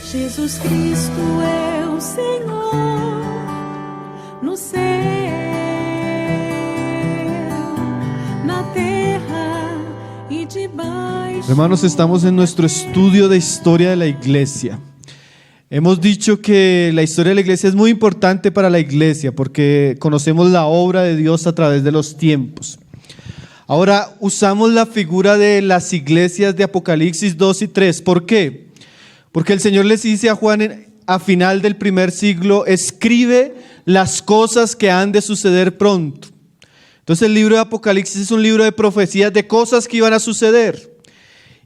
Jesus Cristo é o Senhor no céu, na terra y debaixo. Hermanos, estamos en nuestro estudio de historia de la iglesia. Hemos dicho que la historia de la iglesia es muy importante para la iglesia porque conocemos la obra de Dios a través de los tiempos. Ahora usamos la figura de las iglesias de Apocalipsis 2 y 3. ¿Por qué? Porque el Señor les dice a Juan a final del primer siglo: escribe las cosas que han de suceder pronto. Entonces el libro de Apocalipsis es un libro de profecías de cosas que iban a suceder.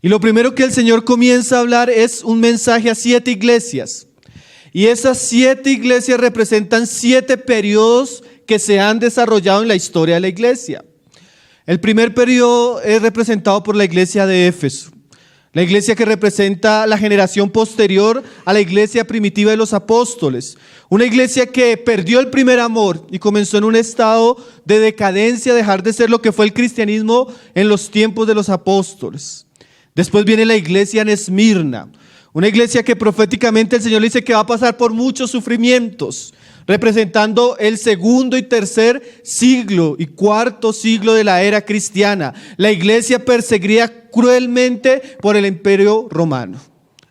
Y lo primero que el Señor comienza a hablar es un mensaje a 7 iglesias. Y esas 7 iglesias representan 7 periodos que se han desarrollado en la historia de la iglesia. El primer periodo es representado por la iglesia de Éfeso, la iglesia que representa la generación posterior a la iglesia primitiva de los apóstoles. Una iglesia que perdió el primer amor y comenzó en un estado de decadencia, dejar de ser lo que fue el cristianismo en los tiempos de los apóstoles. Después viene la iglesia en Esmirna, una iglesia que proféticamente el Señor le dice que va a pasar por muchos sufrimientos, representando el segundo y tercer siglo y cuarto siglo de la era cristiana. La iglesia perseguida cruelmente por el imperio romano,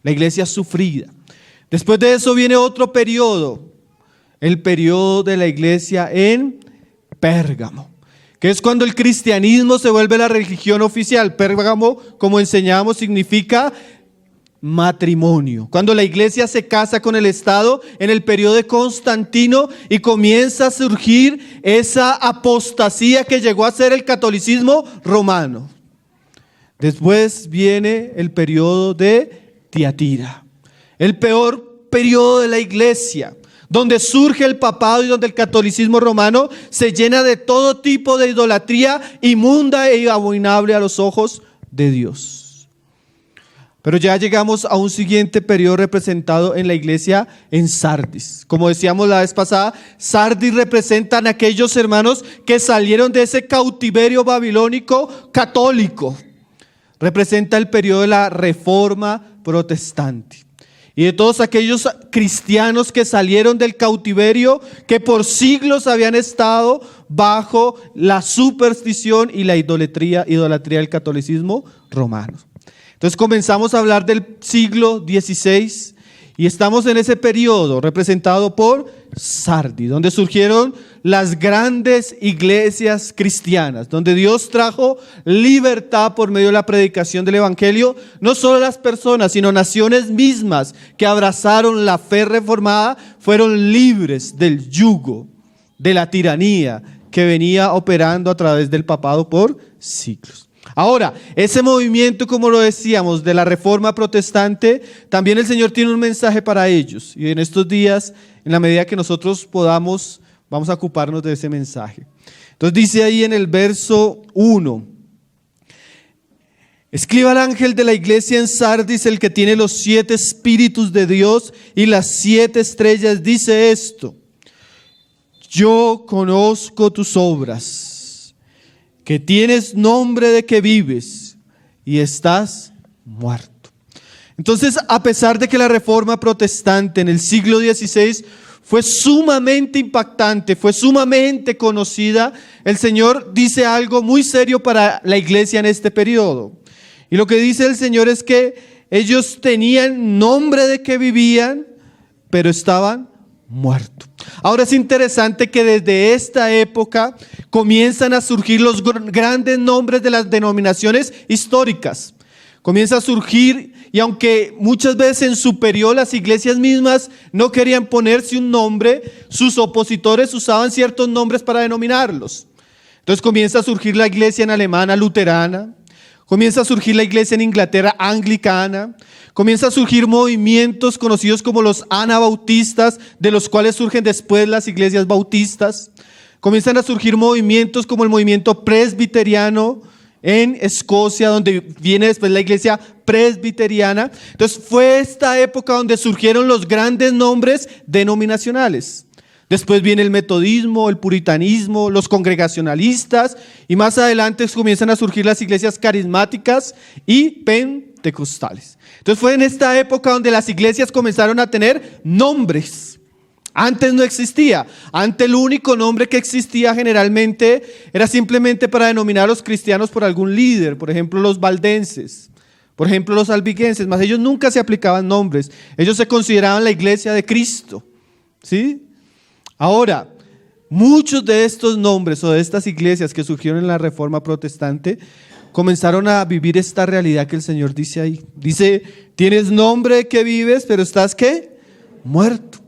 la iglesia sufrida. Después de eso viene otro periodo, el periodo de la iglesia en Pérgamo, que es cuando el cristianismo se vuelve la religión oficial. Pérgamo, como enseñamos, significa matrimonio. Cuando la iglesia se casa con el Estado en el periodo de Constantino y comienza a surgir esa apostasía que llegó a ser el catolicismo romano. Después viene el periodo de Tiatira, el peor periodo de la iglesia, donde surge el papado y donde el catolicismo romano se llena de todo tipo de idolatría inmunda e abominable a los ojos de Dios. Pero ya llegamos a un siguiente periodo representado en la iglesia en Sardis. Como decíamos la vez pasada, Sardis representan a aquellos hermanos que salieron de ese cautiverio babilónico católico. Representa el periodo de la Reforma protestante. Y de todos aquellos cristianos que salieron del cautiverio, que por siglos habían estado bajo la superstición y la idolatría del catolicismo romano. Entonces comenzamos a hablar del siglo XVI y estamos en ese periodo representado por Sardis, donde surgieron las grandes iglesias cristianas, donde Dios trajo libertad por medio de la predicación del evangelio, no solo las personas, sino naciones mismas que abrazaron la fe reformada, fueron libres del yugo, de la tiranía que venía operando a través del papado por siglos. Ahora, ese movimiento, como lo decíamos, de la Reforma protestante, también el Señor tiene un mensaje para ellos. Y en estos días, en la medida que nosotros podamos, vamos a ocuparnos de ese mensaje. Entonces dice ahí en el verso 1: escriba al ángel de la iglesia en Sardis, el que tiene los 7 espíritus de Dios y las 7 estrellas, dice esto: yo conozco tus obras, que tienes nombre de que vives y estás muerto. Entonces, a pesar de que la Reforma protestante en el siglo XVI fue sumamente impactante, fue sumamente conocida, el Señor dice algo muy serio para la iglesia en este periodo. Y lo que dice el Señor es que ellos tenían nombre de que vivían, pero estaban muertos. Ahora es interesante que desde esta época comienzan a surgir los grandes nombres de las denominaciones históricas. Comienza a surgir, y aunque muchas veces en su periodo las iglesias mismas no querían ponerse un nombre, sus opositores usaban ciertos nombres para denominarlos. Entonces comienza a surgir la iglesia en alemana luterana, comienza a surgir la iglesia en Inglaterra anglicana, comienza a surgir movimientos conocidos como los anabautistas, de los cuales surgen después las iglesias bautistas. Comienzan a surgir movimientos como el movimiento presbiteriano en Escocia, donde viene después la iglesia presbiteriana. Entonces fue esta época donde surgieron los grandes nombres denominacionales. Después viene el metodismo, el puritanismo, los congregacionalistas, y más adelante comienzan a surgir las iglesias carismáticas y pentecostales. pentecostales. Entonces fue en esta época donde las iglesias comenzaron a tener nombres. Antes no existía. Antes el único nombre que existía generalmente era simplemente para denominar a los cristianos por algún líder. Por ejemplo, los valdenses. Por ejemplo, los albigenses. Mas ellos nunca se aplicaban nombres. Ellos se consideraban la iglesia de Cristo. ¿Sí? Ahora, muchos de estos nombres o de estas iglesias que surgieron en la Reforma Protestante comenzaron a vivir esta realidad que el Señor dice ahí. Dice, tienes nombre que vives, pero estás ¿qué? Muerto.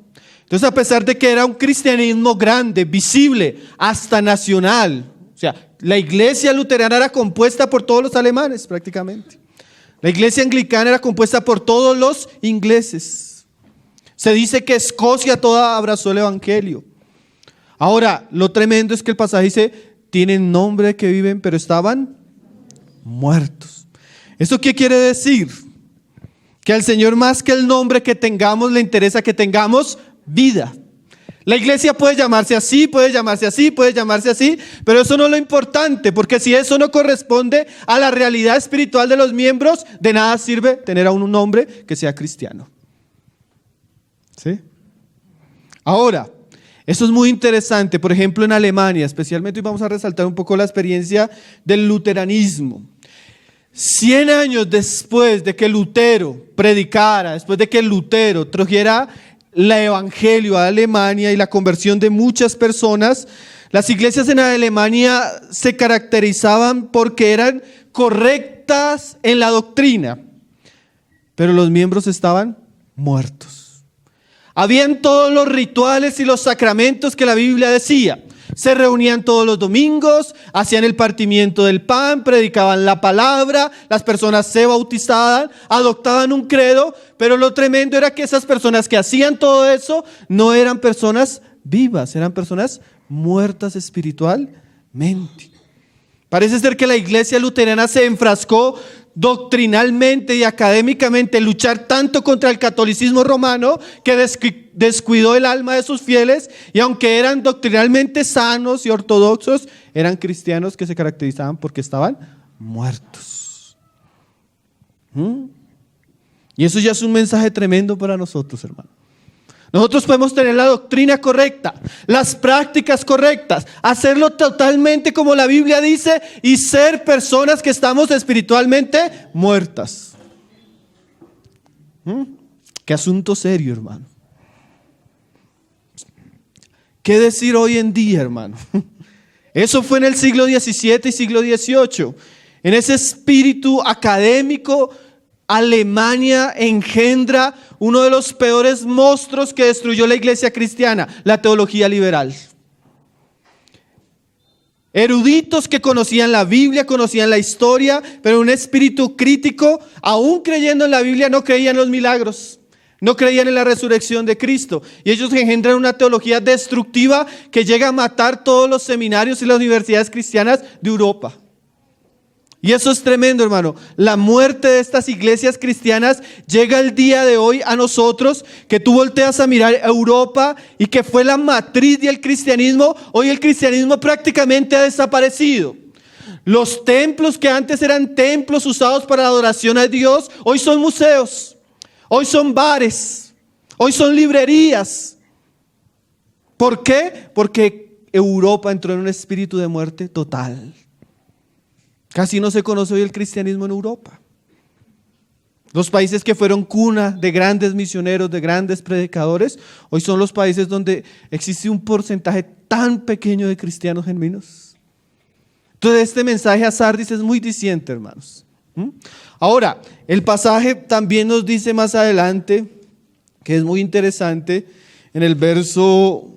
Entonces, a pesar de que era un cristianismo grande, visible, hasta nacional, o sea, la iglesia luterana era compuesta por todos los alemanes prácticamente. La iglesia anglicana era compuesta por todos los ingleses. Se dice que Escocia toda abrazó el evangelio. Ahora, lo tremendo es que el pasaje dice, tienen nombre que viven, pero estaban muertos. ¿Esto qué quiere decir? Que al Señor más que el nombre que tengamos, le interesa que tengamos vida. La iglesia puede llamarse así, puede llamarse así, puede llamarse así, pero eso no es lo importante, porque si eso no corresponde a la realidad espiritual de los miembros, de nada sirve tener a un nombre que sea cristiano. ¿Sí? Ahora, eso es muy interesante. Por ejemplo, en Alemania, especialmente hoy vamos a resaltar un poco la experiencia del luteranismo. 100 años después de que Lutero predicara, después de que Lutero trajera el evangelio a Alemania y la conversión de muchas personas, las iglesias en Alemania se caracterizaban porque eran correctas en la doctrina, pero los miembros estaban muertos. Habían todos los rituales y los sacramentos que la Biblia decía. Se reunían todos los domingos, hacían el partimiento del pan, predicaban la palabra, las personas se bautizaban, adoptaban un credo, pero lo tremendo era que esas personas que hacían todo eso no eran personas vivas, eran personas muertas espiritualmente. Parece ser que la iglesia luterana se enfrascó doctrinalmente y académicamente en luchar tanto contra el catolicismo romano que descuidó el alma de sus fieles, y aunque eran doctrinalmente sanos y ortodoxos, eran cristianos que se caracterizaban porque estaban muertos. Y eso ya es un mensaje tremendo para nosotros, hermano. Nosotros podemos tener la doctrina correcta, las prácticas correctas, hacerlo totalmente como la Biblia dice y ser personas que estamos espiritualmente muertas. Qué asunto serio, hermano. ¿Qué decir hoy en día, hermano? Eso fue en el siglo XVII y siglo XVIII. En ese espíritu académico, Alemania engendra uno de los peores monstruos que destruyó la iglesia cristiana, la teología liberal. Eruditos que conocían la Biblia, conocían la historia, pero un espíritu crítico, aún creyendo en la Biblia, no creían en los milagros, no creían en la resurrección de Cristo. Y ellos engendran una teología destructiva que llega a matar todos los seminarios y las universidades cristianas de Europa. Y eso es tremendo, hermano. La muerte de estas iglesias cristianas llega el día de hoy a nosotros, que tú volteas a mirar Europa y que fue la matriz del cristianismo. Hoy el cristianismo prácticamente ha desaparecido. Los templos que antes eran templos usados para la adoración a Dios, hoy son museos, hoy son bares, hoy son librerías. ¿Por qué? Porque Europa entró en un espíritu de muerte total. Casi no se conoce hoy el cristianismo en Europa. Los países que fueron cuna de grandes misioneros, de grandes predicadores, hoy son los países donde existe un porcentaje tan pequeño de cristianos genuinos. Entonces este mensaje a Sardis es muy diciente, hermanos. Ahora, el pasaje también nos dice más adelante, que es muy interesante, en el verso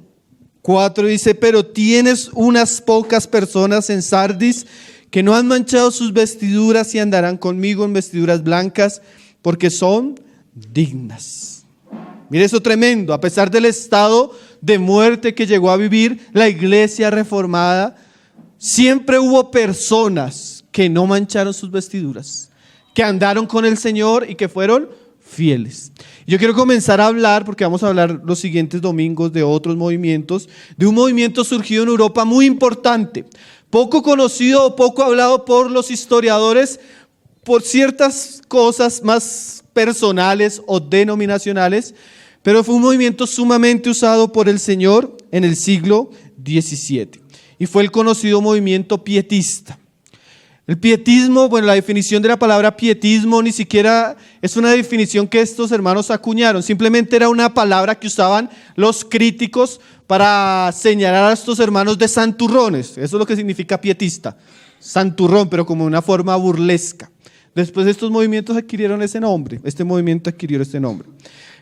4 dice, pero tienes unas pocas personas en Sardis que no han manchado sus vestiduras y andarán conmigo en vestiduras blancas, porque son dignas. Mire eso tremendo. A pesar del estado de muerte que llegó a vivir la iglesia reformada, siempre hubo personas que no mancharon sus vestiduras, que andaron con el Señor y que fueron fieles. Yo quiero comenzar a hablar, porque vamos a hablar los siguientes domingos de otros movimientos, de un movimiento surgido en Europa muy importante, poco conocido o poco hablado por los historiadores, por ciertas cosas más personales o denominacionales, pero fue un movimiento sumamente usado por el Señor en el siglo XVII y fue el conocido movimiento pietista. El pietismo, bueno, la definición de la palabra pietismo ni siquiera es una definición que estos hermanos acuñaron, simplemente era una palabra que usaban los críticos para señalar a estos hermanos de santurrones. Eso es lo que significa pietista, santurrón, pero como una forma burlesca. Después estos movimientos adquirieron ese nombre, este movimiento adquirió este nombre.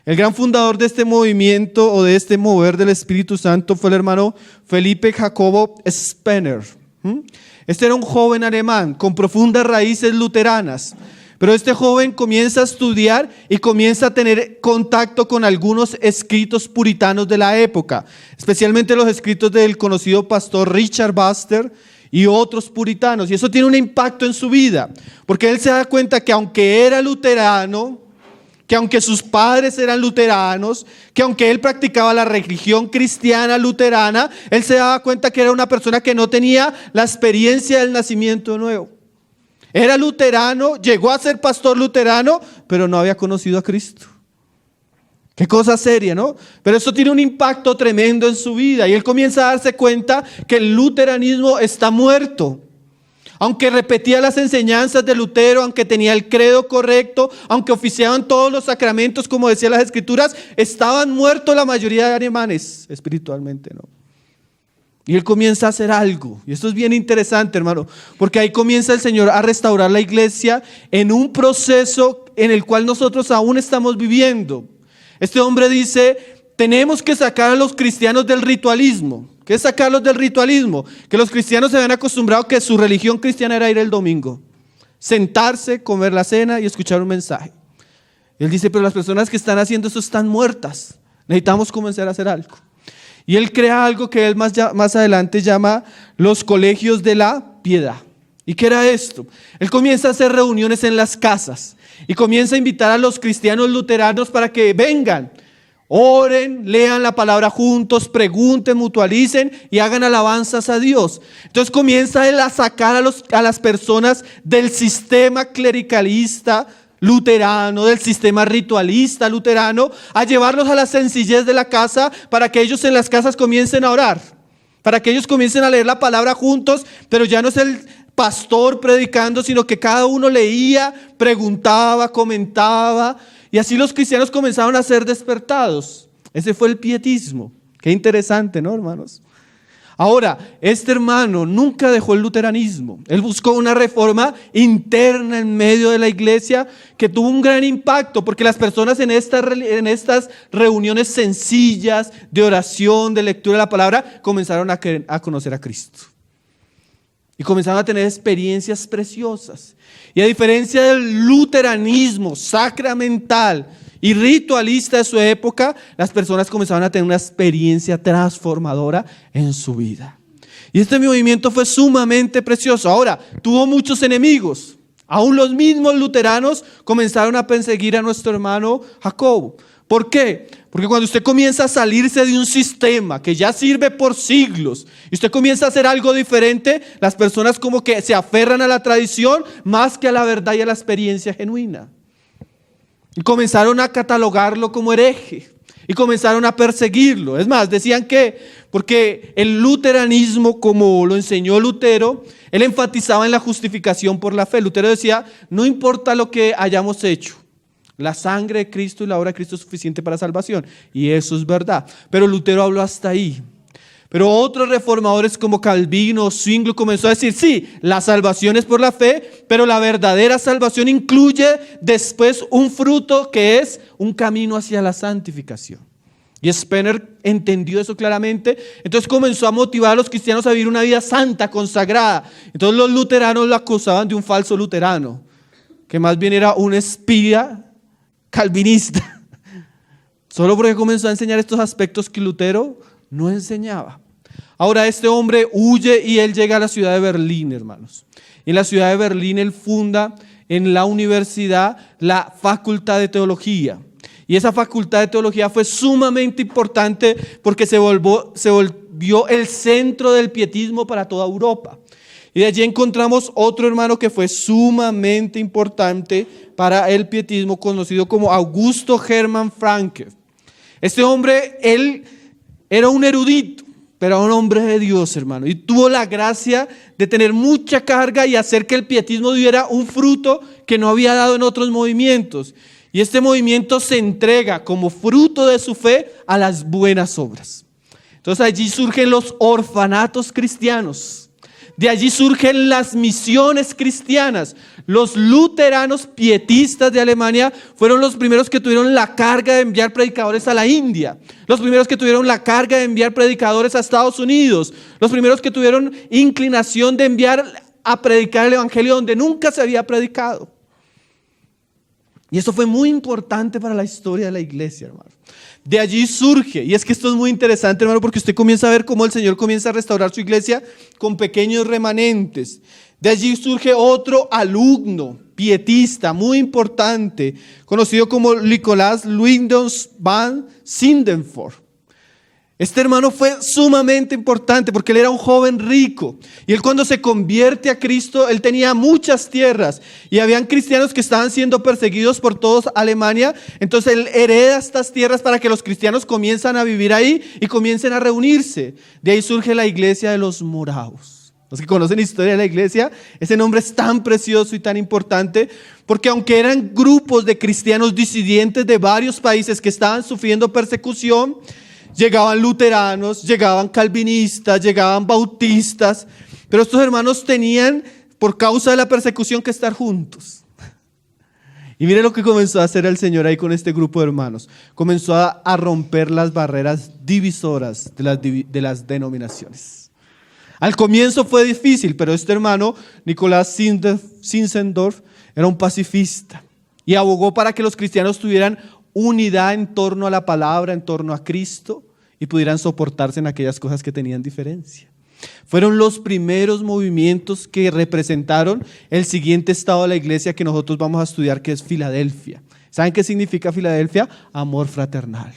El gran fundador de este movimiento o de este mover del Espíritu Santo fue el hermano Felipe Jacobo Spener. Este era un joven alemán con profundas raíces luteranas, pero este joven comienza a estudiar y comienza a tener contacto con algunos escritos puritanos de la época, especialmente los escritos del conocido pastor Richard Baxter y otros puritanos, y eso tiene un impacto en su vida, porque él se da cuenta que aunque era luterano, que aunque sus padres eran luteranos, que aunque él practicaba la religión cristiana luterana, él se daba cuenta que era una persona que no tenía la experiencia del nacimiento de nuevo. Era luterano, llegó a ser pastor luterano, pero no había conocido a Cristo. Qué cosa seria, ¿no? Pero eso tiene un impacto tremendo en su vida y él comienza a darse cuenta que el luteranismo está muerto. Aunque repetía las enseñanzas de Lutero, aunque tenía el credo correcto, aunque oficiaban todos los sacramentos como decían las escrituras, estaban muertos la mayoría de alemanes espiritualmente, ¿no? Y él comienza a hacer algo, y esto es bien interesante, hermano, porque ahí comienza el Señor a restaurar la iglesia en un proceso en el cual nosotros aún estamos viviendo. Este hombre dice, tenemos que sacar a los cristianos del ritualismo. ¿Qué es sacarlos del ritualismo? Que los cristianos se habían acostumbrado que su religión cristiana era ir el domingo, sentarse, comer la cena y escuchar un mensaje. Él dice, pero las personas que están haciendo eso están muertas. Necesitamos comenzar a hacer algo. Y él crea algo que él más adelante llama los colegios de la piedad. ¿Y qué era esto? Él comienza a hacer reuniones en las casas y comienza a invitar a los cristianos luteranos para que vengan, oren, lean la palabra juntos, pregunten, mutualicen y hagan alabanzas a Dios. Entonces comienza él a sacar a las personas del sistema clericalista luterano, del sistema ritualista luterano, a llevarlos a la sencillez de la casa para que ellos en las casas comiencen a orar, para que ellos comiencen a leer la palabra juntos, pero ya no es el pastor predicando, sino que cada uno leía, preguntaba, comentaba, y así los cristianos comenzaron a ser despertados. Ese fue el pietismo. Qué interesante, ¿no, hermanos? Ahora, este hermano nunca dejó el luteranismo. Él buscó una reforma interna en medio de la iglesia que tuvo un gran impacto, porque las personas en estas reuniones sencillas de oración, de lectura de la palabra, comenzaron a conocer a Cristo. Y comenzaron a tener experiencias preciosas. Y a diferencia del luteranismo sacramental y ritualista de su época, las personas comenzaron a tener una experiencia transformadora en su vida. Y este movimiento fue sumamente precioso. Ahora, tuvo muchos enemigos. Aún los mismos luteranos comenzaron a perseguir a nuestro hermano Jacobo. ¿Por qué? Porque cuando usted comienza a salirse de un sistema que ya sirve por siglos y usted comienza a hacer algo diferente, las personas como que se aferran a la tradición más que a la verdad y a la experiencia genuina. Y comenzaron a catalogarlo como hereje y comenzaron a perseguirlo. Es más, decían que, porque el luteranismo, como lo enseñó Lutero, él enfatizaba en la justificación por la fe. Lutero decía, no importa lo que hayamos hecho, la sangre de Cristo y la obra de Cristo es suficiente para salvación. Y eso es verdad. Pero Lutero habló hasta ahí. Pero otros reformadores como Calvino o Zwingli comenzó a decir, sí, la salvación es por la fe, pero la verdadera salvación incluye después un fruto que es un camino hacia la santificación. Y Spener entendió eso claramente, entonces comenzó a motivar a los cristianos a vivir una vida santa, consagrada. Entonces los luteranos lo acusaban de un falso luterano, que más bien era un espía calvinista, solo porque comenzó a enseñar estos aspectos que Lutero no enseñaba. Ahora este hombre huye y él llega a la ciudad de Berlín, hermanos. Y en la ciudad de Berlín él funda en la universidad la Facultad de Teología. Y esa Facultad de Teología fue sumamente importante porque se volvió el centro del pietismo para toda Europa. Y de allí encontramos otro hermano que fue sumamente importante para el pietismo, conocido como Augusto Hermann Francke. Este hombre, él era un erudito, pero era un hombre de Dios, hermano, y tuvo la gracia de tener mucha carga y hacer que el pietismo diera un fruto que no había dado en otros movimientos. Y este movimiento se entrega como fruto de su fe a las buenas obras. Entonces allí surgen los orfanatos cristianos. De allí surgen las misiones cristianas. Los luteranos pietistas de Alemania fueron los primeros que tuvieron la carga de enviar predicadores a la India. Los primeros que tuvieron la carga de enviar predicadores a Estados Unidos. Los primeros que tuvieron inclinación de enviar a predicar el evangelio donde nunca se había predicado. Y eso fue muy importante para la historia de la iglesia, hermano. De allí surge, y es que esto es muy interesante, hermano, porque usted comienza a ver cómo el Señor comienza a restaurar su iglesia con pequeños remanentes. De allí surge otro alumno pietista muy importante, conocido como Nicolás Luyendorff van Sindelford. Este hermano fue sumamente importante porque él era un joven rico y él, cuando se convierte a Cristo, él tenía muchas tierras y habían cristianos que estaban siendo perseguidos por toda Alemania. Entonces él hereda estas tierras para que los cristianos comiencen a vivir ahí y comiencen a reunirse. De ahí surge la iglesia de los moravos. Los que conocen la historia de la iglesia, ese nombre es tan precioso y tan importante porque aunque eran grupos de cristianos disidentes de varios países que estaban sufriendo persecución, llegaban luteranos, llegaban calvinistas, llegaban bautistas, pero estos hermanos tenían, por causa de la persecución, que estar juntos. Y mire lo que comenzó a hacer el Señor ahí con este grupo de hermanos. Comenzó a romper las barreras divisoras de las denominaciones. Al comienzo fue difícil, pero este hermano, Nicolás Zinzendorf, era un pacifista y abogó para que los cristianos tuvieran unidad en torno a la palabra, en torno a Cristo, y pudieran soportarse en aquellas cosas que tenían diferencia. Fueron los primeros movimientos que representaron el siguiente estado de la iglesia que nosotros vamos a estudiar, que es Filadelfia. ¿Saben qué significa Filadelfia? Amor fraternal.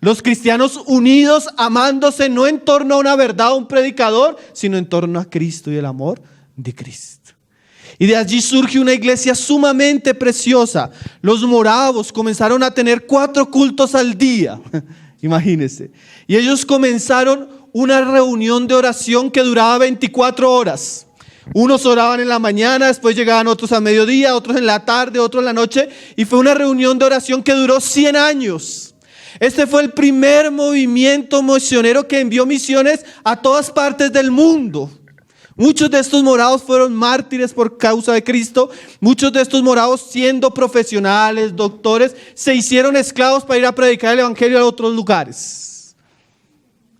Los cristianos unidos, amándose no en torno a una verdad o un predicador, sino en torno a Cristo y el amor de Cristo. Y de allí surge una iglesia sumamente preciosa. Los moravos comenzaron a tener 4 cultos al día, imagínense. Y ellos comenzaron una reunión de oración que duraba 24 horas. Unos oraban en la mañana, después llegaban otros a mediodía, otros en la tarde, otros en la noche. Y fue una reunión de oración que duró 100 años. Este fue el primer movimiento misionero que envió misiones a todas partes del mundo. Muchos de estos moravos fueron mártires por causa de Cristo. Muchos de estos moravos, siendo profesionales, doctores, se hicieron esclavos para ir a predicar el evangelio a otros lugares.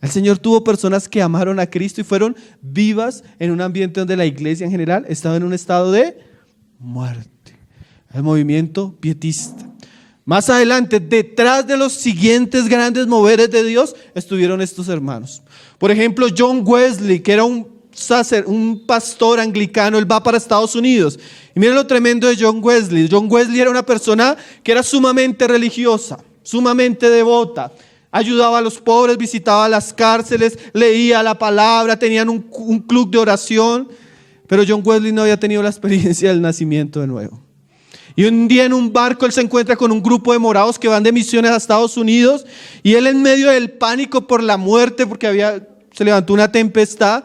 El Señor tuvo personas que amaron a Cristo y fueron vivas en un ambiente donde la iglesia en general estaba en un estado de muerte. El movimiento pietista. Más adelante, detrás de los siguientes grandes moveres de Dios, estuvieron estos hermanos. Por ejemplo, John Wesley, que era un pastor anglicano. Él va para Estados Unidos. Y miren lo tremendo de John Wesley. John Wesley era una persona que era sumamente religiosa, sumamente devota. Ayudaba a los pobres, visitaba las cárceles, leía la palabra, tenían un club de oración. Pero John Wesley no había tenido la experiencia del nacimiento de nuevo. Y un día en un barco él se encuentra con un grupo de morados que van de misiones a Estados Unidos. Y él, en medio del pánico por la muerte, porque se levantó una tempestad,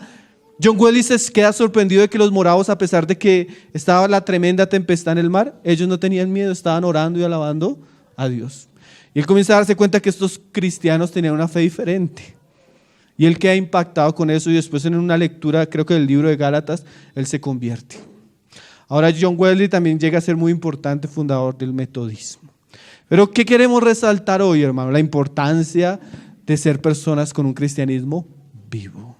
John Wesley se queda sorprendido de que los moravos, a pesar de que estaba la tremenda tempestad en el mar, ellos no tenían miedo, estaban orando y alabando a Dios. Y él comienza a darse cuenta que estos cristianos tenían una fe diferente. Y él queda impactado con eso, y después, en una lectura, creo que del libro de Gálatas, él se convierte. Ahora John Wesley también llega a ser muy importante, fundador del metodismo. Pero ¿qué queremos resaltar hoy, hermano? La importancia de ser personas con un cristianismo vivo.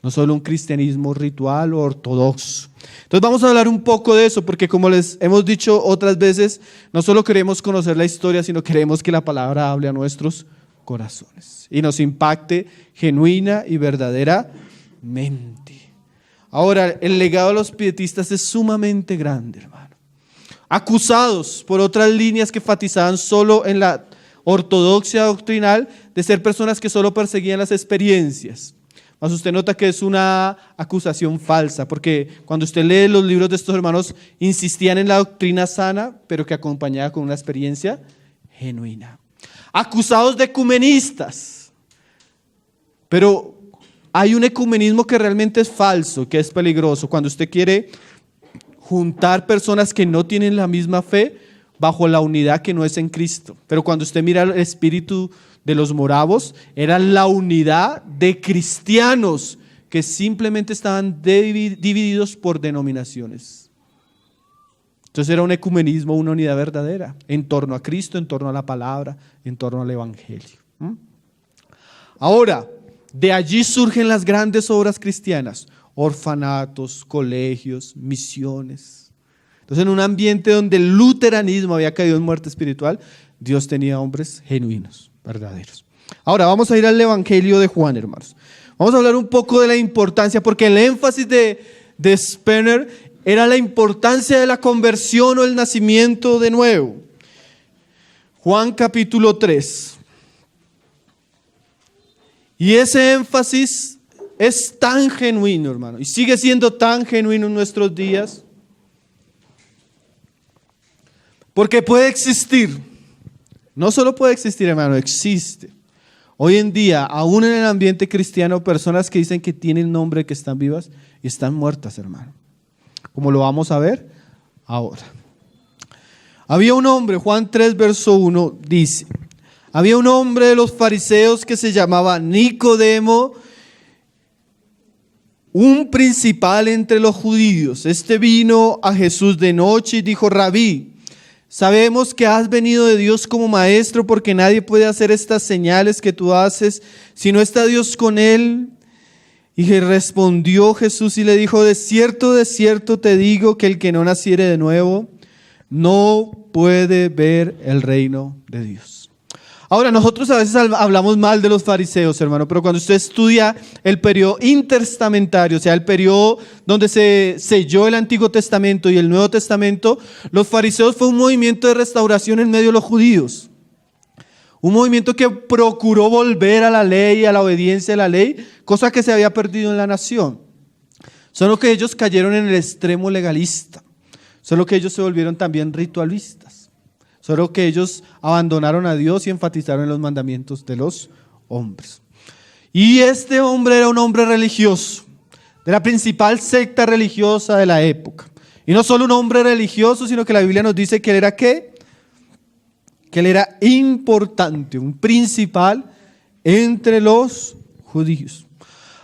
No solo un cristianismo ritual o ortodoxo. Entonces vamos a hablar un poco de eso, porque como les hemos dicho otras veces, no solo queremos conocer la historia, sino queremos que la palabra hable a nuestros corazones y nos impacte genuina y verdaderamente. Ahora, el legado de los pietistas es sumamente grande, hermano. Acusados por otras líneas que enfatizaban solo en la ortodoxia doctrinal de ser personas que solo perseguían las experiencias. mas usted nota que es una acusación falsa, porque cuando usted lee los libros de estos hermanos, insistían en la doctrina sana, pero que acompañaba con una experiencia genuina. Acusados de ecumenistas, pero hay un ecumenismo que realmente es falso, que es peligroso. Cuando usted quiere juntar personas que no tienen la misma fe bajo la unidad que no es en Cristo. Pero cuando usted mira el espíritu de los moravos, era la unidad de cristianos que simplemente estaban divididos por denominaciones. Entonces era un ecumenismo, una unidad verdadera en torno a Cristo, en torno a la palabra, en torno al evangelio. Ahora, de allí surgen las grandes obras cristianas, orfanatos, colegios, misiones. Entonces, en un ambiente donde el luteranismo había caído en muerte espiritual, Dios tenía hombres genuinos, verdaderos. Ahora, vamos a ir al Evangelio de Juan, hermanos. Vamos a hablar un poco de la importancia, porque el énfasis de Spener era la importancia de la conversión o el nacimiento de nuevo. Juan capítulo 3. Y ese énfasis es tan genuino, hermano, y sigue siendo tan genuino en nuestros días, porque puede existir, no solo puede existir, hermano, existe. Hoy en día, aún en el ambiente cristiano, personas que dicen que tienen nombre, que están vivas y están muertas, hermano. Como lo vamos a ver ahora. Había un hombre, Juan 3, verso 1, dice: había un hombre de los fariseos que se llamaba Nicodemo, un principal entre los judíos. Este vino a Jesús de noche y dijo: Rabí, sabemos que has venido de Dios como maestro, porque nadie puede hacer estas señales que tú haces si no está Dios con él. Y respondió Jesús y le dijo: de cierto te digo que el que no naciere de nuevo no puede ver el reino de Dios. Ahora, nosotros a veces hablamos mal de los fariseos, hermano, pero cuando usted estudia el periodo intertestamentario, o sea, el periodo donde se selló el Antiguo Testamento y el Nuevo Testamento, los fariseos fue un movimiento de restauración en medio de los judíos. Un movimiento que procuró volver a la ley, a la obediencia de la ley, cosa que se había perdido en la nación. Solo que ellos cayeron en el extremo legalista, solo que ellos se volvieron también ritualistas. Solo que ellos abandonaron a Dios y enfatizaron en los mandamientos de los hombres. Y este hombre era un hombre religioso, de la principal secta religiosa de la época. Y no solo un hombre religioso, sino que la Biblia nos dice que él era ¿qué? Que él era importante, un principal entre los judíos.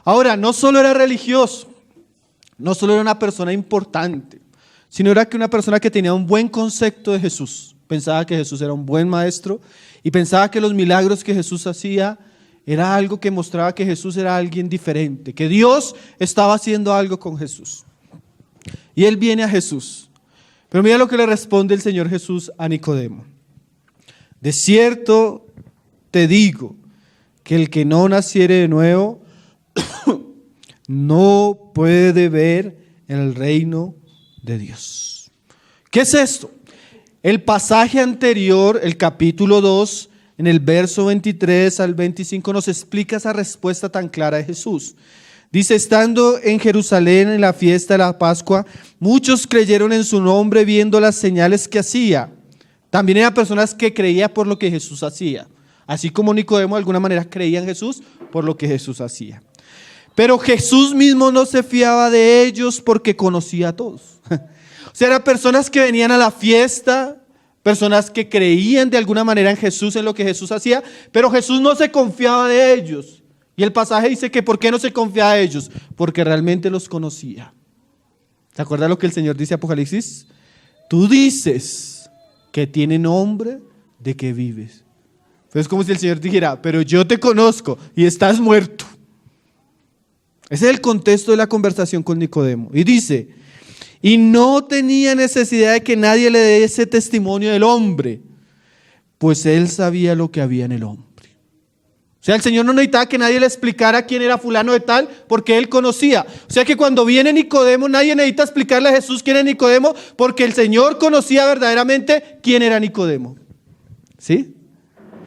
Ahora, no solo era religioso, no solo era una persona importante, sino era que una persona que tenía un buen concepto de Jesús. Pensaba que Jesús era un buen maestro y pensaba que los milagros que Jesús hacía era algo que mostraba que Jesús era alguien diferente, que Dios estaba haciendo algo con Jesús. Y él viene a Jesús. Pero mira lo que le responde el Señor Jesús a Nicodemo: de cierto te digo que el que no naciere de nuevo no puede ver el reino de Dios. ¿Qué es esto? El pasaje anterior, el capítulo 2, en el verso 23 al 25, nos explica esa respuesta tan clara de Jesús. Dice: estando en Jerusalén en la fiesta de la Pascua, muchos creyeron en su nombre viendo las señales que hacía. También eran personas que creían por lo que Jesús hacía. Así como Nicodemo de alguna manera creía en Jesús por lo que Jesús hacía. Pero Jesús mismo no se fiaba de ellos porque conocía a todos. O sea, eran personas que venían a la fiesta, personas que creían de alguna manera en Jesús, en lo que Jesús hacía, pero Jesús no se confiaba de ellos. Y el pasaje dice que ¿por qué no se confiaba de ellos? Porque realmente los conocía. ¿Se acuerda lo que el Señor dice en Apocalipsis? Tú dices que tiene nombre de que vives. Es como si el Señor dijera: pero yo te conozco y estás muerto. Ese es el contexto de la conversación con Nicodemo. Y dice: y no tenía necesidad de que nadie le diese testimonio del hombre, pues él sabía lo que había en el hombre. O sea, el Señor no necesitaba que nadie le explicara quién era fulano de tal, porque él conocía. O sea que cuando viene Nicodemo, nadie necesita explicarle a Jesús quién es Nicodemo, porque el Señor conocía verdaderamente quién era Nicodemo. ¿Sí?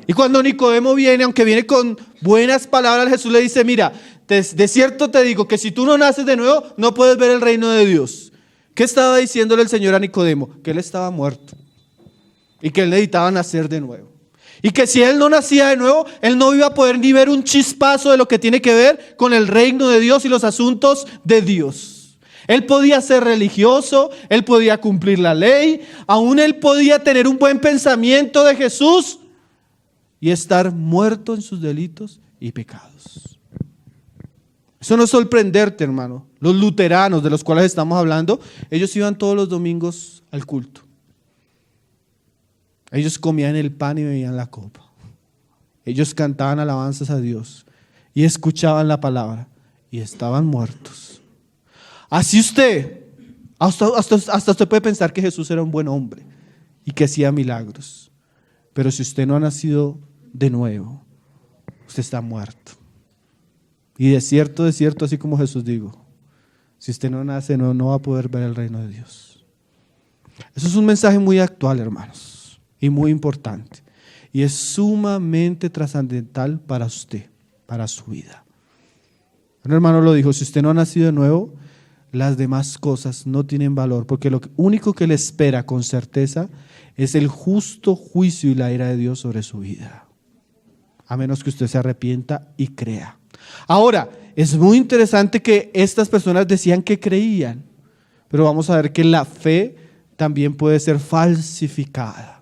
Y cuando Nicodemo viene, aunque viene con buenas palabras, Jesús le dice: mira, de cierto te digo que si tú no naces de nuevo, no puedes ver el reino de Dios. ¿Qué estaba diciéndole el Señor a Nicodemo? Que él estaba muerto y que él necesitaba nacer de nuevo. Y que si él no nacía de nuevo, él no iba a poder ni ver un chispazo de lo que tiene que ver con el reino de Dios y los asuntos de Dios. Él podía ser religioso, él podía cumplir la ley, aún él podía tener un buen pensamiento de Jesús y estar muerto en sus delitos y pecados. Eso no es sorprenderte, hermano. Los luteranos de los cuales estamos hablando, ellos iban todos los domingos al culto. Ellos comían el pan y bebían la copa. Ellos cantaban alabanzas a Dios y escuchaban la palabra y estaban muertos. Así hasta usted puede pensar que Jesús era un buen hombre y que hacía milagros. Pero si usted no ha nacido de nuevo, usted está muerto. Y de cierto, así como Jesús dijo, si usted no nace, no va a poder ver el reino de Dios. Eso es un mensaje muy actual, hermanos, y muy importante. Y es sumamente trascendental para usted, para su vida. Un hermano lo dijo, si usted no ha nacido de nuevo, las demás cosas no tienen valor, porque lo único que le espera con certeza es el justo juicio y la ira de Dios sobre su vida. A menos que usted se arrepienta y crea. Ahora, es muy interesante que estas personas decían que creían, pero vamos a ver que la fe también puede ser falsificada.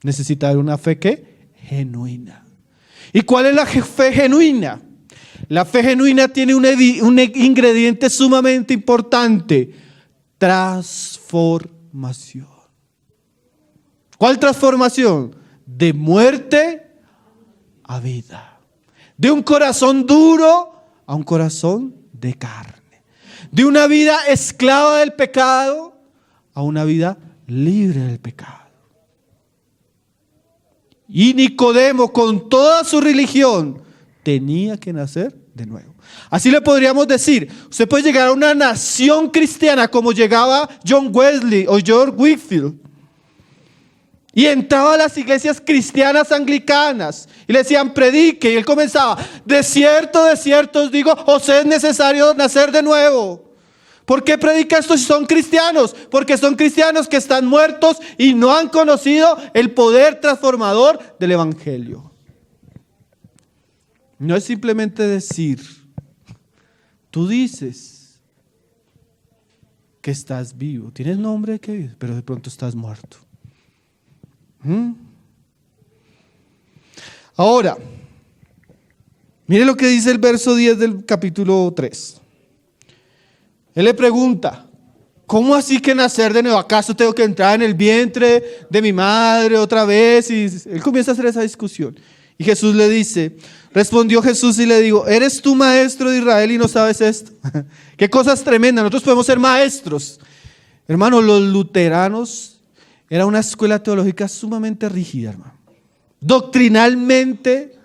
Necesita haber una fe ¿qué? Genuina. ¿Y cuál es la fe genuina? La fe genuina tiene un ingrediente sumamente importante: transformación. ¿Cuál transformación? De muerte a vida. De un corazón duro a un corazón de carne. De una vida esclava del pecado a una vida libre del pecado. Y Nicodemo, con toda su religión, tenía que nacer de nuevo. Así le podríamos decir, usted puede llegar a una nación cristiana como llegaba John Wesley o George Whitefield, y entraba a las iglesias cristianas anglicanas y le decían predique, y él comenzaba, de cierto os digo, os es necesario nacer de nuevo. ¿Por qué predica esto si son cristianos? Porque son cristianos que están muertos y no han conocido el poder transformador del evangelio. No es simplemente decir, tú dices que estás vivo, tienes nombre de que vives, pero de pronto estás muerto. Ahora, mire lo que dice el verso 10 del capítulo 3. Él le pregunta, ¿cómo así que nacer de nuevo? ¿Acaso tengo que entrar en el vientre de mi madre otra vez? Y él comienza a hacer esa discusión. Y Jesús le dice, respondió Jesús y le dijo, ¿eres tú maestro de Israel y no sabes esto? Qué cosas tremendas, nosotros podemos ser maestros. Hermano, los luteranos era una escuela teológica sumamente rígida, hermano. Doctrinalmente,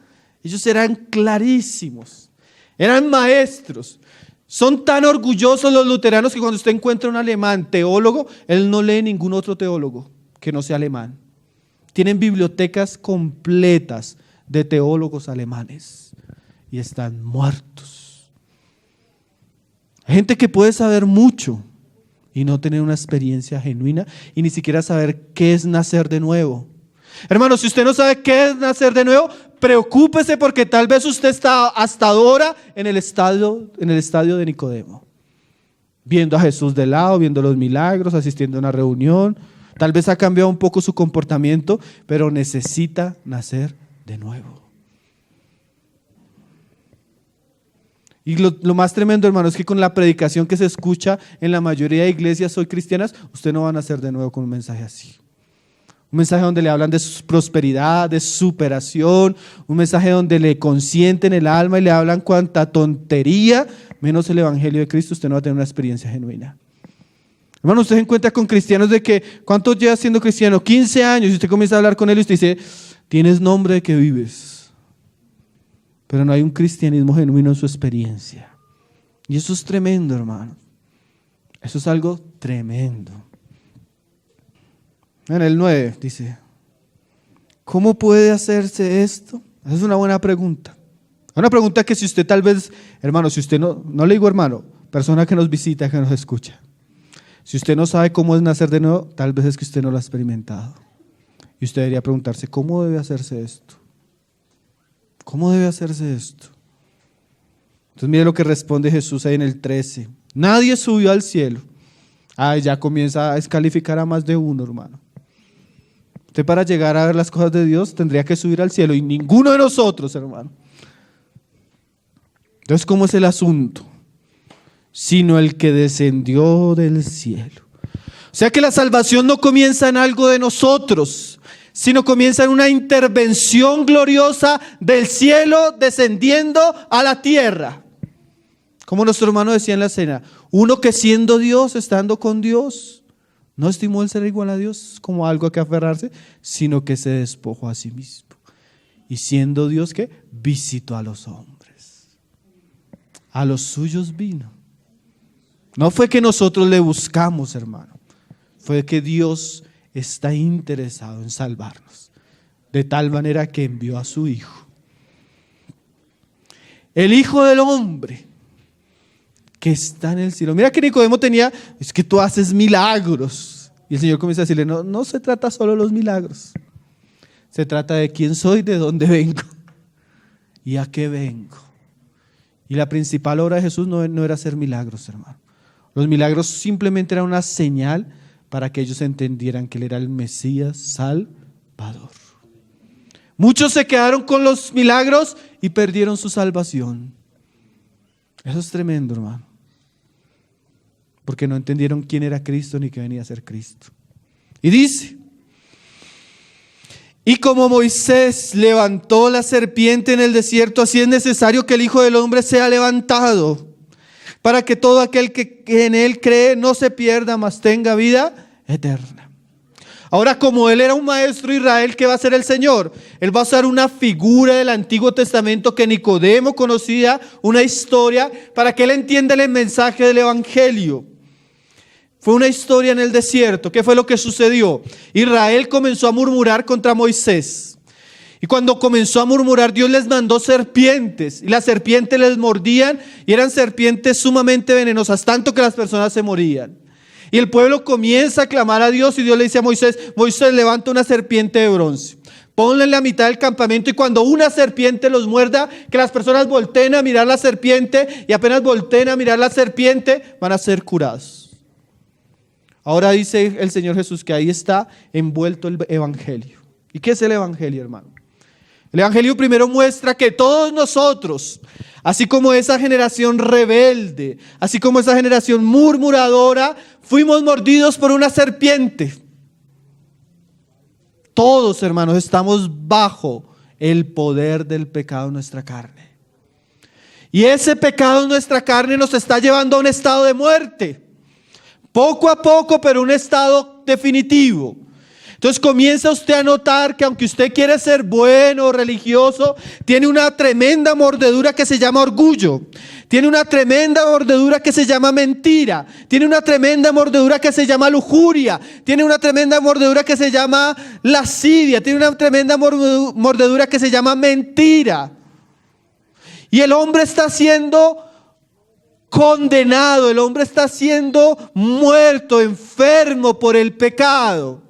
ellos eran clarísimos, eran maestros. Son tan orgullosos los luteranos que cuando usted encuentra un alemán teólogo, él no lee ningún otro teólogo que no sea alemán. Tienen bibliotecas completas de teólogos alemanes y están muertos. Hay gente que puede saber mucho y no tener una experiencia genuina y ni siquiera saber qué es nacer de nuevo. Hermano, si usted no sabe qué es nacer de nuevo, preocúpese porque tal vez usted está hasta ahora en el estadio de Nicodemo, viendo a Jesús de lado, viendo los milagros, asistiendo a una reunión. Tal vez ha cambiado un poco su comportamiento, pero necesita nacer de nuevo. Y lo más tremendo, hermano, es que con la predicación que se escucha en la mayoría de iglesias hoy cristianas, usted no va a nacer de nuevo con un mensaje así. Un mensaje donde le hablan de su prosperidad, de su superación, un mensaje donde le consienten el alma y le hablan cuanta tontería, menos el evangelio de Cristo. Usted no va a tener una experiencia genuina. Hermano, usted se encuentra con cristianos de que, ¿cuánto lleva siendo cristiano? 15 años, y usted comienza a hablar con él y usted dice, tienes nombre de que vives, pero no hay un cristianismo genuino en su experiencia. Y eso es tremendo, hermano. Eso es algo tremendo. En el 9 dice, ¿cómo puede hacerse esto? Esa es una buena pregunta. Una pregunta que si usted tal vez, hermano, si usted no le digo hermano, persona que nos visita, que nos escucha. Si usted no sabe cómo es nacer de nuevo, tal vez es que usted no lo ha experimentado. Y usted debería preguntarse, ¿cómo debe hacerse esto? ¿Cómo debe hacerse esto? Entonces mire lo que responde Jesús ahí en el 13. Nadie subió al cielo. Ya comienza a descalificar a más de uno, hermano. Usted para llegar a ver las cosas de Dios tendría que subir al cielo y ninguno de nosotros, hermano. Entonces, ¿cómo es el asunto? Sino el que descendió del cielo. O sea que la salvación no comienza en algo de nosotros, sino comienza en una intervención gloriosa del cielo descendiendo a la tierra. Como nuestro hermano decía en la cena, uno que siendo Dios, estando con Dios, no estimó el ser igual a Dios como algo a que aferrarse, sino que se despojó a sí mismo. Y siendo Dios, ¿qué? Visitó a los hombres. A los suyos vino. No fue que nosotros le buscamos, hermano. Fue que Dios está interesado en salvarnos. De tal manera que envió a su Hijo. El Hijo del Hombre que está en el cielo. Mira que Nicodemo tenía, es que tú haces milagros. Y el Señor comienza a decirle, no se trata solo de los milagros. Se trata de quién soy, de dónde vengo y a qué vengo. Y la principal obra de Jesús no era hacer milagros, hermano. Los milagros simplemente eran una señal para que ellos entendieran que Él era el Mesías Salvador. Muchos se quedaron con los milagros y perdieron su salvación. Eso es tremendo, hermano. Porque no entendieron quién era Cristo ni qué venía a ser Cristo. Y dice, y como Moisés levantó la serpiente en el desierto, así es necesario que el Hijo del Hombre sea levantado, para que todo aquel que en Él cree no se pierda, mas tenga vida eterna. Ahora, como Él era un maestro de Israel, ¿qué va a hacer el Señor? Él va a usar una figura del Antiguo Testamento que Nicodemo conocía, una historia, para que él entienda el mensaje del Evangelio. Fue una historia en el desierto. ¿Qué fue lo que sucedió? Israel comenzó a murmurar contra Moisés. Y cuando comenzó a murmurar, Dios les mandó serpientes. Y las serpientes les mordían y eran serpientes sumamente venenosas, tanto que las personas se morían. Y el pueblo comienza a clamar a Dios y Dios le dice a Moisés, Moisés, levanta una serpiente de bronce. Ponla en la mitad del campamento y cuando una serpiente los muerda, que las personas volteen a mirar la serpiente y apenas volteen a mirar la serpiente, van a ser curados. Ahora dice el Señor Jesús que ahí está envuelto el Evangelio. ¿Y qué es el Evangelio, hermano? El Evangelio primero muestra que todos nosotros, así como esa generación rebelde, así como esa generación murmuradora, fuimos mordidos por una serpiente. Todos, hermanos, estamos bajo el poder del pecado en nuestra carne. Y ese pecado en nuestra carne nos está llevando a un estado de muerte. Poco a poco, pero un estado definitivo. Entonces comienza usted a notar que aunque usted quiere ser bueno, religioso, tiene una tremenda mordedura que se llama orgullo. Tiene una tremenda mordedura que se llama mentira. Tiene una tremenda mordedura que se llama lujuria. Tiene una tremenda mordedura que se llama lascivia. Tiene una tremenda mordedura que se llama mentira. Y el hombre está siendo condenado, el hombre está siendo muerto, enfermo por el pecado.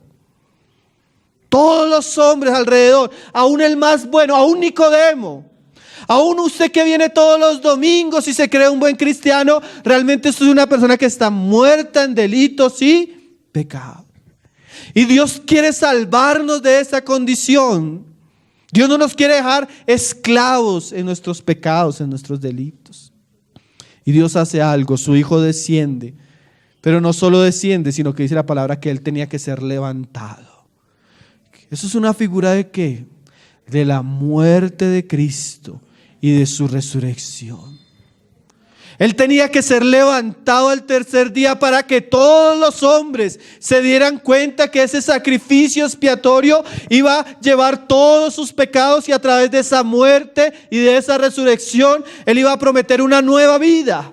Todos los hombres alrededor, aún el más bueno, aún Nicodemo, aún usted que viene todos los domingos y se cree un buen cristiano, realmente usted es una persona que está muerta en delitos y pecado. Y Dios quiere salvarnos de esa condición. Dios no nos quiere dejar esclavos en nuestros pecados, en nuestros delitos. Y Dios hace algo, su Hijo desciende, pero no solo desciende, sino que dice la palabra que Él tenía que ser levantado. Eso es una figura de ¿qué? De la muerte de Cristo y de su resurrección. Él tenía que ser levantado al tercer día para que todos los hombres se dieran cuenta que ese sacrificio expiatorio iba a llevar todos sus pecados y a través de esa muerte y de esa resurrección, Él iba a prometer una nueva vida.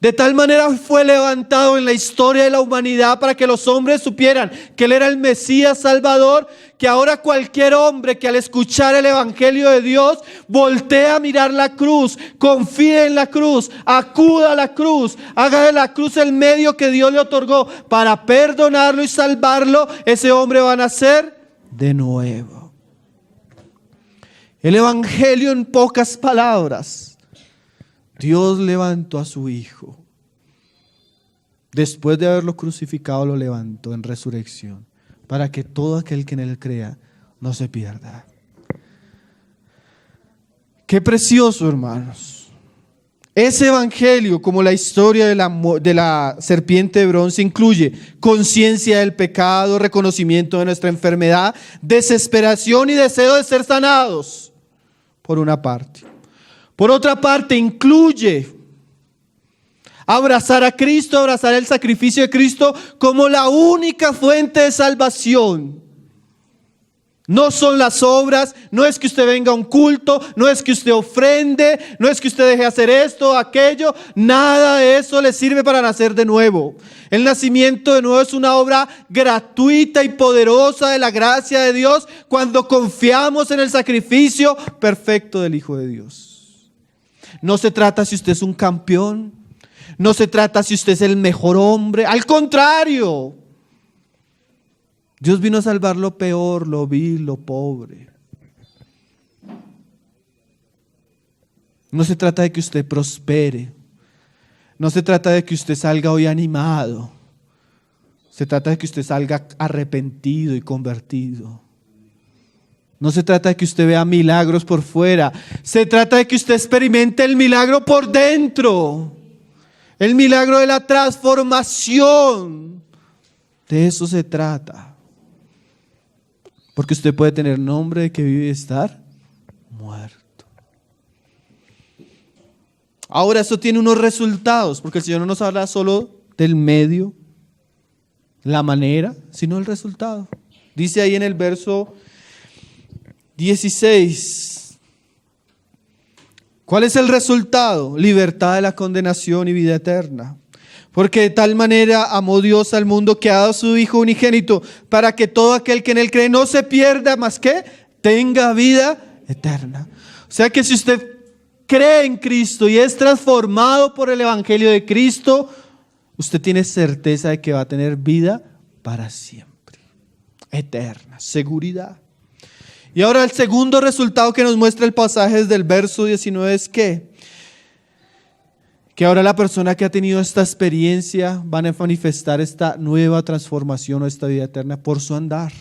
De tal manera fue levantado en la historia de la humanidad para que los hombres supieran que Él era el Mesías Salvador, que ahora cualquier hombre que al escuchar el Evangelio de Dios voltea a mirar la cruz, confíe en la cruz, acuda a la cruz, haga de la cruz el medio que Dios le otorgó para perdonarlo y salvarlo, ese hombre va a nacer de nuevo. El Evangelio, en pocas palabras: Dios levantó a su Hijo. Después de haberlo crucificado, lo levantó en resurrección, para que todo aquel que en Él crea no se pierda. Qué precioso, hermanos. Ese Evangelio, como la historia de la serpiente de bronce, incluye conciencia del pecado, reconocimiento de nuestra enfermedad, desesperación y deseo de ser sanados, por una parte. Por otra parte, incluye abrazar a Cristo, abrazar el sacrificio de Cristo como la única fuente de salvación. No son las obras, no es que usted venga a un culto, no es que usted ofrende, no es que usted deje hacer esto o aquello. Nada de eso le sirve para nacer de nuevo. El nacimiento de nuevo es una obra gratuita y poderosa de la gracia de Dios cuando confiamos en el sacrificio perfecto del Hijo de Dios. No se trata si usted es un campeón, no se trata si usted es el mejor hombre, al contrario. Dios vino a salvar lo peor, lo vil, lo pobre. No se trata de que usted prospere. No se trata de que usted salga hoy animado. Se trata de que usted salga arrepentido y convertido. No se trata de que usted vea milagros por fuera. Se trata de que usted experimente el milagro por dentro. El milagro de la transformación. De eso se trata. Porque usted puede tener nombre de que vive y estar muerto. Ahora, eso tiene unos resultados, porque el Señor no nos habla solo del medio, la manera, sino el resultado. Dice ahí en el verso 16, ¿cuál es el resultado? Libertad de la condenación y vida eterna. Porque de tal manera amó Dios al mundo que ha dado a su Hijo unigénito, para que todo aquel que en Él cree no se pierda, más que tenga vida eterna. O sea que si usted cree en Cristo y es transformado por el Evangelio de Cristo, usted tiene certeza de que va a tener vida para siempre, eterna, seguridad. Y ahora el segundo resultado que nos muestra el pasaje desde el verso 19 es que ahora la persona que ha tenido esta experiencia van a manifestar esta nueva transformación o esta vida eterna por su andar.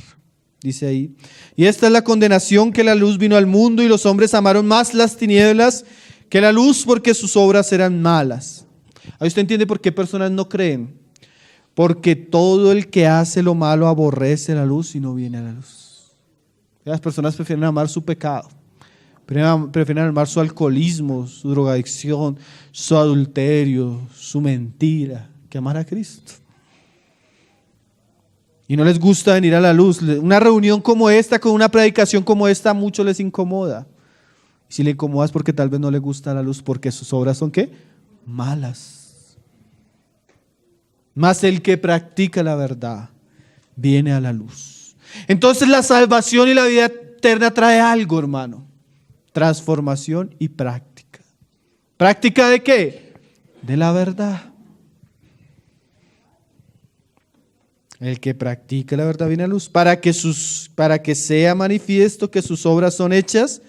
Dice ahí, y esta es la condenación, que la luz vino al mundo y los hombres amaron más las tinieblas que la luz, porque sus obras eran malas. Ahí usted entiende por qué personas no creen. Porque todo el que hace lo malo aborrece la luz y no viene a la luz. Las personas prefieren amar su pecado. Prefieren amar su alcoholismo, su drogadicción, su adulterio, su mentira, que amar a Cristo. Y no les gusta venir a la luz. Una reunión como esta, con una predicación como esta, a muchos les incomoda. Y si le incomoda es porque tal vez no le gusta la luz, porque sus obras son ¿qué? Malas. Mas el que practica la verdad viene a la luz. Entonces la salvación y la vida eterna trae algo, hermano. Transformación y práctica. ¿Práctica de qué? De la verdad. El que practica la verdad viene a luz, para que sea manifiesto que sus obras son hechas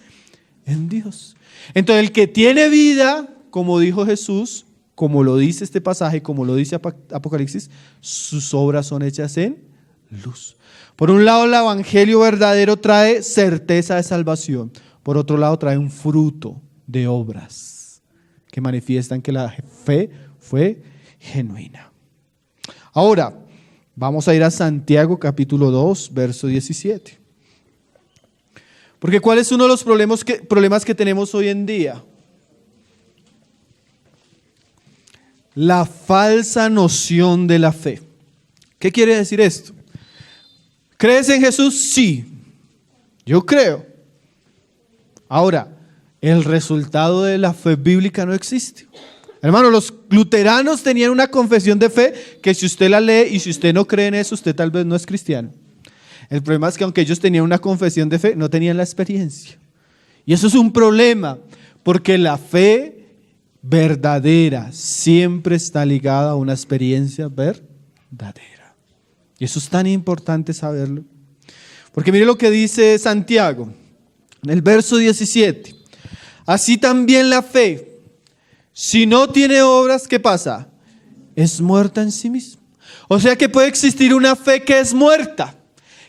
en Dios. Entonces el que tiene vida, como dijo Jesús, como lo dice este pasaje, como lo dice Apocalipsis, sus obras son hechas en luz. Por un lado, el evangelio verdadero trae certeza de salvación. Por otro lado, trae un fruto de obras que manifiestan que la fe fue genuina. Ahora, vamos a ir a Santiago capítulo 2, verso 17. Porque ¿cuál es uno de los problemas que tenemos hoy en día? La falsa noción de la fe. ¿Qué quiere decir esto? ¿Crees en Jesús? Sí, yo creo. Ahora, el resultado de la fe bíblica no existe. Hermanos, los luteranos tenían una confesión de fe que si usted la lee y si usted no cree en eso, usted tal vez no es cristiano. El problema es que aunque ellos tenían una confesión de fe, no tenían la experiencia. Y eso es un problema, porque la fe verdadera siempre está ligada a una experiencia verdadera. Y eso es tan importante saberlo. Porque mire lo que dice Santiago, en el verso 17. Así también la fe, si no tiene obras, ¿qué pasa? Es muerta en sí misma. O sea que puede existir una fe que es muerta,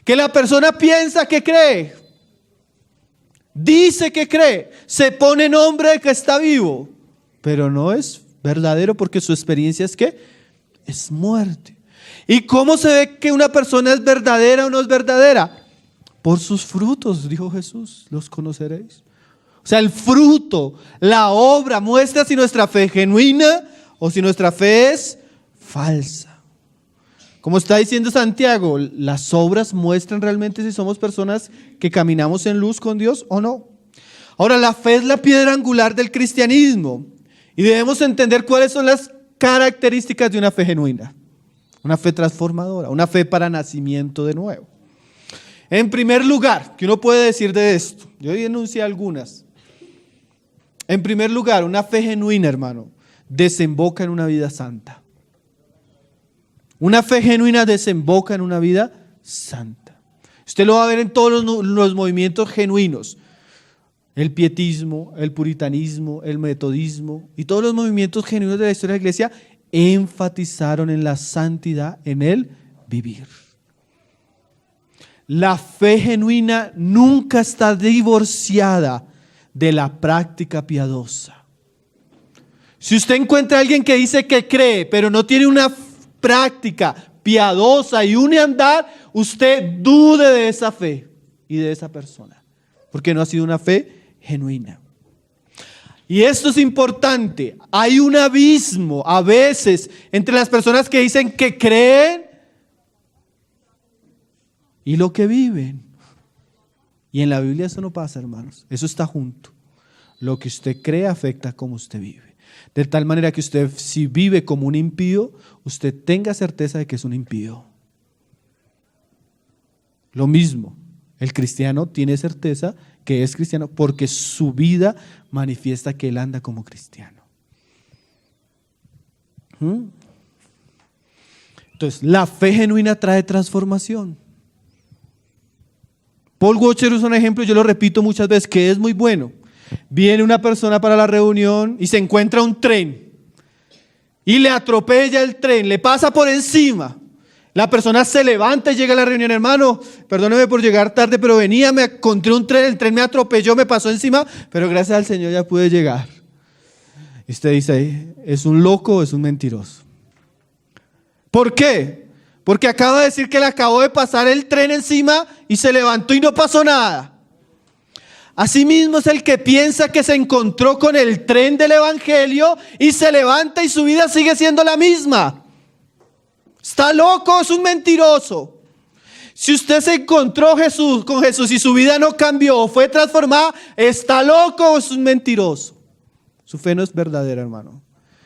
que la persona piensa que cree, dice que cree, se pone nombre de que está vivo, pero no es verdadero porque su experiencia es que es muerte. ¿Y cómo se ve que una persona es verdadera o no es verdadera? Por sus frutos, dijo Jesús, los conoceréis. O sea, el fruto, la obra muestra si nuestra fe es genuina o si nuestra fe es falsa. Como está diciendo Santiago, las obras muestran realmente si somos personas que caminamos en luz con Dios o no. Ahora, la fe es la piedra angular del cristianismo y debemos entender cuáles son las características de una fe genuina, una fe transformadora, una fe para nacimiento de nuevo. En primer lugar, ¿qué uno puede decir de esto? Yo enuncié algunas. En primer lugar, una fe genuina, hermano, desemboca en una vida santa. Una fe genuina desemboca en una vida santa. Usted lo va a ver en todos los movimientos genuinos. El pietismo, el puritanismo, el metodismo y todos los movimientos genuinos de la historia de la iglesia enfatizaron en la santidad, en el vivir. La fe genuina nunca está divorciada de la práctica piadosa. Si usted encuentra a alguien que dice que cree, pero no tiene una práctica piadosa y un andar, usted dude de esa fe y de esa persona, porque no ha sido una fe genuina. Y esto es importante. Hay un abismo a veces entre las personas que dicen que creen y lo que viven. Y en la Biblia eso no pasa, hermanos. Eso está junto. Lo que usted cree afecta cómo usted vive. De tal manera que usted, si vive como un impío, usted tenga certeza de que es un impío. Lo mismo, el cristiano tiene certeza que es cristiano porque su vida manifiesta que él anda como cristiano. Entonces, la fe genuina trae transformación. Paul Washer es un ejemplo, yo lo repito muchas veces, que es muy bueno. Viene una persona para la reunión y se encuentra un tren y le atropella el tren, le pasa por encima. La persona se levanta y llega a la reunión. Hermano, perdóneme por llegar tarde, pero venía, me encontré un tren, el tren me atropelló, me pasó encima, pero gracias al Señor ya pude llegar. Y usted dice, ¿es un loco o es un mentiroso? ¿Por qué? Porque acaba de decir que le acabó de pasar el tren encima y se levantó y no pasó nada. Asimismo es el que piensa que se encontró con el tren del evangelio y se levanta y su vida sigue siendo la misma. Está loco, es un mentiroso. Si usted se encontró con Jesús y su vida no cambió, fue transformada, está loco o es un mentiroso. Su fe no es verdadera, hermano.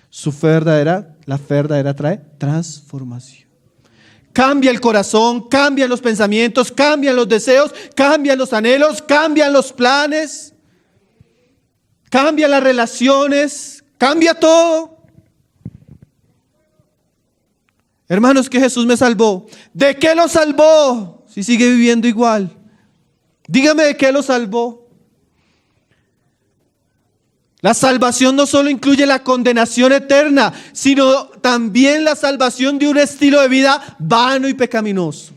Su fe verdadera, la fe verdadera trae transformación. Cambia el corazón, cambian los pensamientos, cambian los deseos, cambian los anhelos, cambian los planes, cambian las relaciones, cambia todo. Hermanos, que Jesús me salvó. ¿De qué lo salvó? Si sigue viviendo igual. Dígame de qué lo salvó. La salvación no solo incluye la condenación eterna, sino también la salvación de un estilo de vida vano y pecaminoso.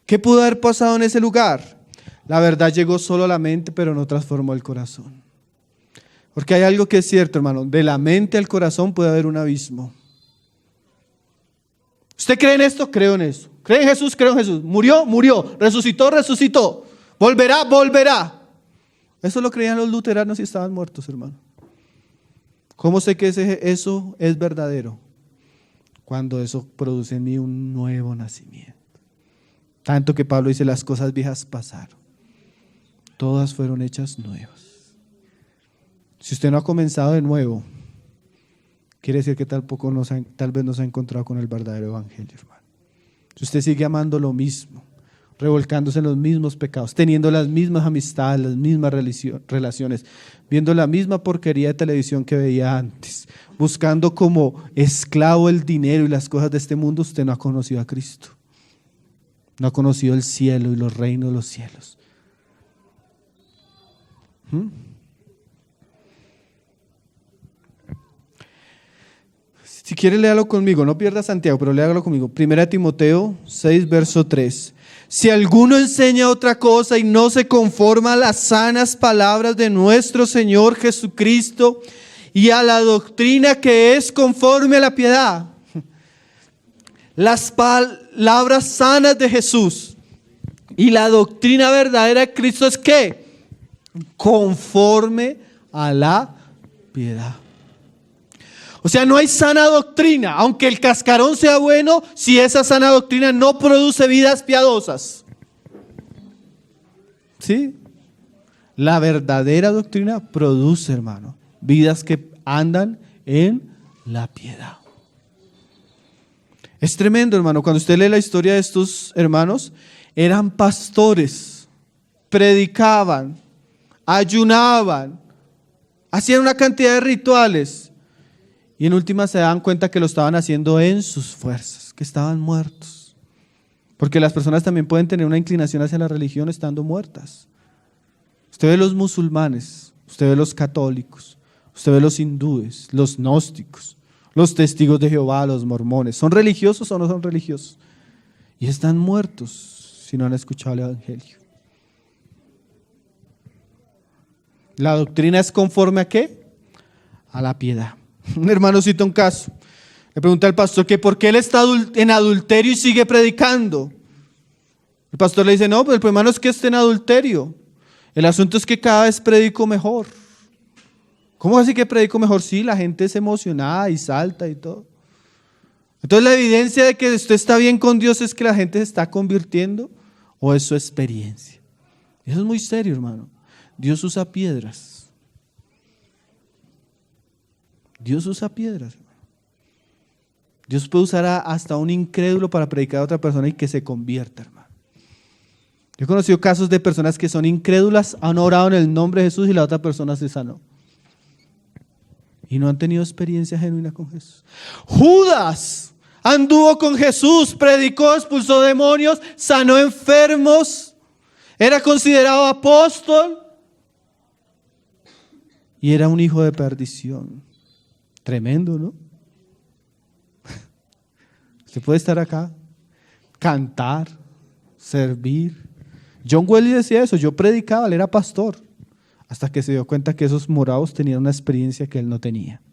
¿Qué pudo haber pasado en ese lugar? La verdad llegó solo a la mente, pero no transformó el corazón. Porque hay algo que es cierto, hermano. De la mente al corazón puede haber un abismo. ¿Usted cree en esto? Creo en eso. ¿Cree en Jesús? Creo en Jesús. ¿Murió? Murió. ¿Resucitó? Resucitó. ¿Volverá? Volverá. Eso lo creían los luteranos y estaban muertos, hermano. ¿Cómo sé que eso es verdadero? Cuando eso produce en mí un nuevo nacimiento. Tanto que Pablo dice, las cosas viejas pasaron. Todas fueron hechas nuevas. Si usted no ha comenzado de nuevo, quiere decir que tal vez no se ha encontrado con el verdadero evangelio, hermano. Si usted sigue amando lo mismo, revolcándose en los mismos pecados, teniendo las mismas amistades, las mismas relaciones, viendo la misma porquería de televisión que veía antes, buscando como esclavo el dinero y las cosas de este mundo, usted no ha conocido a Cristo. No ha conocido el cielo y los reinos de los cielos. Si quiere, léalo conmigo, no pierda Santiago, pero léalo conmigo. 1 Timoteo 6, verso 3. Si alguno enseña otra cosa y no se conforma a las sanas palabras de nuestro Señor Jesucristo y a la doctrina que es conforme a la piedad, las palabras sanas de Jesús y la doctrina verdadera de Cristo es ¿qué? Conforme a la piedad. O sea, no hay sana doctrina, aunque el cascarón sea bueno, si esa sana doctrina no produce vidas piadosas. ¿Sí? La verdadera doctrina produce, hermano, vidas que andan en la piedad. Es tremendo, hermano, cuando usted lee la historia de estos hermanos, eran pastores, predicaban, ayunaban, hacían una cantidad de rituales. Y en última se dan cuenta que lo estaban haciendo en sus fuerzas, que estaban muertos. Porque las personas también pueden tener una inclinación hacia la religión estando muertas. Usted ve los musulmanes, usted ve los católicos, usted ve los hindúes, los gnósticos, los testigos de Jehová, los mormones. ¿Son religiosos o no son religiosos? Y están muertos si no han escuchado el evangelio. La doctrina es conforme ¿a qué? A la piedad. Un hermano cita un caso. Le pregunta al pastor que por qué él está en adulterio y sigue predicando. El pastor le dice, no, pues el problema no es que esté en adulterio. El asunto es que cada vez predico mejor. ¿Cómo así que predico mejor? Sí, la gente es emocionada y salta y todo. Entonces la evidencia de que usted está bien con Dios es que la gente se está convirtiendo o es su experiencia. Eso es muy serio, hermano. Dios usa piedras. Dios usa piedras. Dios puede usar hasta un incrédulo para predicar a otra persona y que se convierta, hermano. Yo he conocido casos de personas que son incrédulas, han orado en el nombre de Jesús y la otra persona se sanó. Y no han tenido experiencia genuina con Jesús. Judas anduvo con Jesús, predicó, expulsó demonios, sanó enfermos, era considerado apóstol y era un hijo de perdición. Tremendo, ¿no? Usted puede estar acá, cantar, servir. John Wesley decía eso, yo predicaba, él era pastor, hasta que se dio cuenta que esos morados tenían una experiencia que él no tenía.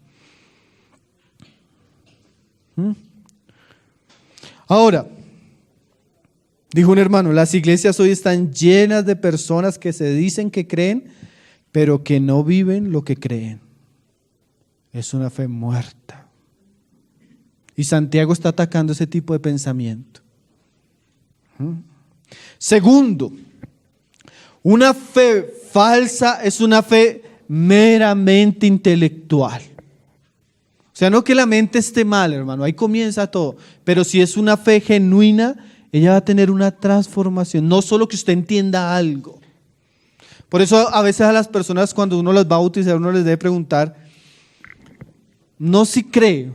Ahora, dijo un hermano, las iglesias hoy están llenas de personas que se dicen que creen, pero que no viven lo que creen. Es una fe muerta. Y Santiago está atacando ese tipo de pensamiento. Segundo, una fe falsa es una fe meramente intelectual. O sea, no que la mente esté mal, hermano, ahí comienza todo. Pero si es una fe genuina, ella va a tener una transformación. No solo que usted entienda algo. Por eso a veces a las personas cuando uno las va a bautizar, uno les debe preguntar, no si cree.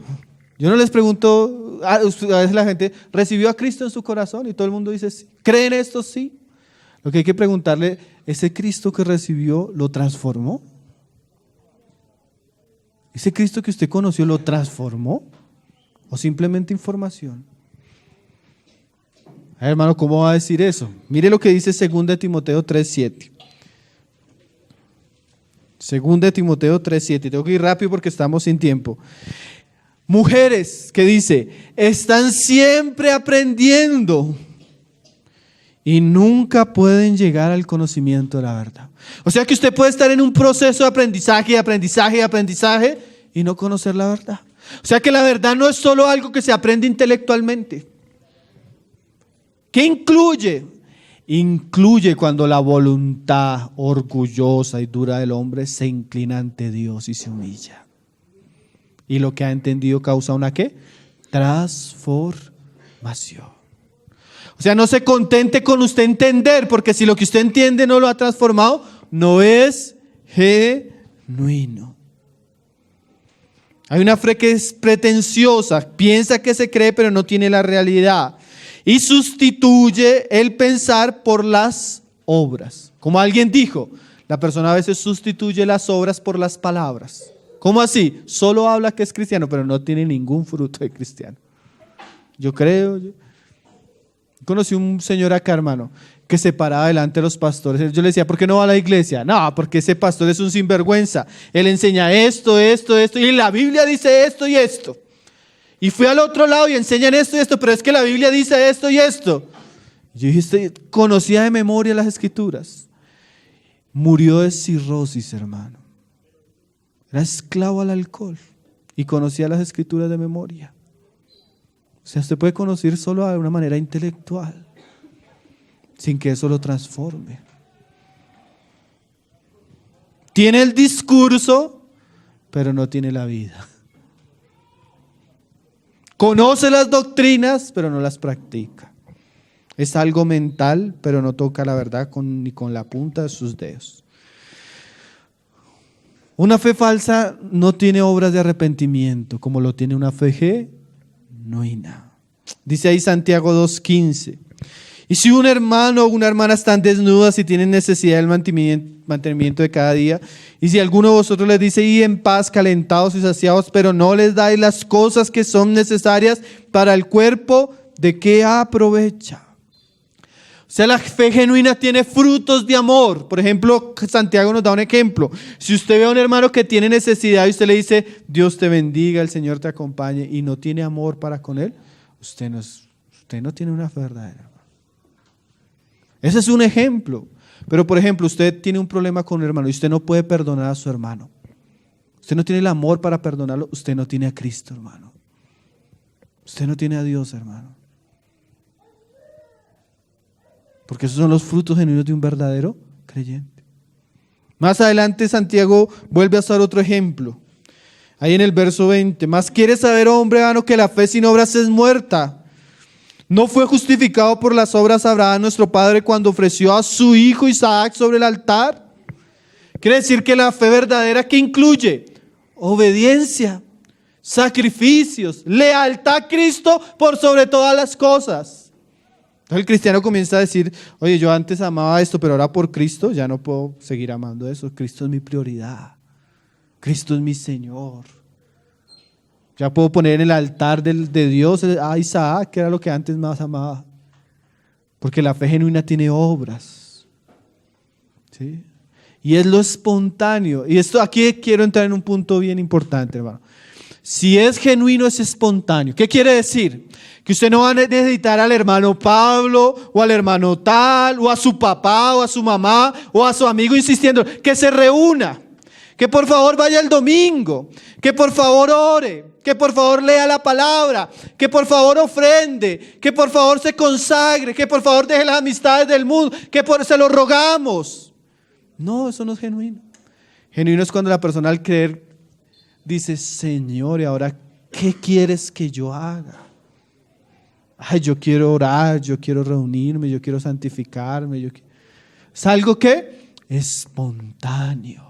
Yo no les pregunto, a veces la gente recibió a Cristo en su corazón y todo el mundo dice, sí. ¿Creen esto? Sí. Lo que hay que preguntarle, ¿ese Cristo que recibió lo transformó? ¿Ese Cristo que usted conoció lo transformó? ¿O simplemente información? Hermano, ¿cómo va a decir eso? Mire lo que dice 2 Timoteo 3:7. 2 Timoteo 3:7. Tengo que ir rápido porque estamos sin tiempo. Mujeres, ¿qué dice? Están siempre aprendiendo y nunca pueden llegar al conocimiento de la verdad. O sea que usted puede estar en un proceso de aprendizaje y no conocer la verdad. O sea que la verdad no es solo algo que se aprende intelectualmente. ¿Qué incluye? incluye cuando la voluntad orgullosa y dura del hombre se inclina ante Dios y se humilla. Y lo que ha entendido causa una ¿qué? Transformación. O sea, no se contente con usted entender, porque si lo que usted entiende no lo ha transformado, no es genuino. Hay una fe que es pretenciosa, piensa que se cree, pero no tiene la realidad. Y sustituye el pensar por las obras. Como alguien dijo, la persona a veces sustituye las obras por las palabras. ¿Cómo así? Solo habla que es cristiano, pero no tiene ningún fruto de cristiano. Yo creo. Conocí un señor acá, hermano, que se paraba delante de los pastores. Yo le decía, ¿por qué no va a la iglesia? No, porque ese pastor es un sinvergüenza. Él enseña esto, y la Biblia dice esto y esto. Y fui al otro lado y enseñan esto y esto, pero es que la Biblia dice esto y esto. Yo dije, conocía de memoria las escrituras. Murió de cirrosis, hermano. Era esclavo al alcohol y conocía las escrituras de memoria. O sea, usted puede conocer solo de una manera intelectual, sin que eso lo transforme. Tiene el discurso, pero no tiene la vida. Conoce las doctrinas, pero no las practica. Es algo mental, pero no toca la verdad ni con la punta de sus dedos. Una fe falsa no tiene obras de arrepentimiento, como lo tiene una fe genuina. Dice ahí Santiago 2:15. Y si un hermano o una hermana están desnudas y tienen necesidad del mantenimiento de cada día, y si alguno de vosotros les dice, id en paz, calentados y saciados, pero no les dais las cosas que son necesarias para el cuerpo, ¿de qué aprovecha? O sea, la fe genuina tiene frutos de amor. Por ejemplo, Santiago nos da un ejemplo. Si usted ve a un hermano que tiene necesidad y usted le dice, Dios te bendiga, el Señor te acompañe, y no tiene amor para con él, usted no tiene una fe verdadera. Ese es un ejemplo. Pero por ejemplo, usted tiene un problema con un hermano y usted no puede perdonar a su hermano. Usted no tiene el amor para perdonarlo. Usted no tiene a Cristo, hermano. Usted no tiene a Dios, hermano. Porque esos son los frutos genuinos de un verdadero creyente. Más adelante Santiago vuelve a usar otro ejemplo. Ahí en el verso 20. Más quiere saber, hombre vano, que la fe sin obras es muerta. ¿No fue justificado por las obras Abraham, nuestro padre, cuando ofreció a su hijo Isaac sobre el altar? Quiere decir que la fe verdadera, ¿qué incluye? Obediencia, sacrificios, lealtad a Cristo por sobre todas las cosas. Entonces el cristiano comienza a decir, oye, yo antes amaba esto, pero ahora por Cristo ya no puedo seguir amando eso. Cristo es mi prioridad. Cristo es mi Señor. Ya puedo poner en el altar de Dios a Isaac, que era lo que antes más amaba. Porque la fe genuina tiene obras. ¿Sí? Y es lo espontáneo. Y esto aquí quiero entrar en un punto bien importante, hermano. Si es genuino, es espontáneo. ¿Qué quiere decir? Que usted no va a necesitar al hermano Pablo, o al hermano tal, o a su papá, o a su mamá, o a su amigo insistiendo, que se reúna. Que por favor vaya el domingo, que por favor ore, que por favor lea la palabra, que por favor ofrende, que por favor se consagre, que por favor deje las amistades del mundo, se lo rogamos. No, eso no es genuino. Genuino es cuando la persona al creer dice, Señor, ¿y ahora qué quieres que yo haga? Ay, yo quiero orar, yo quiero reunirme, yo quiero santificarme. Es algo que espontáneo.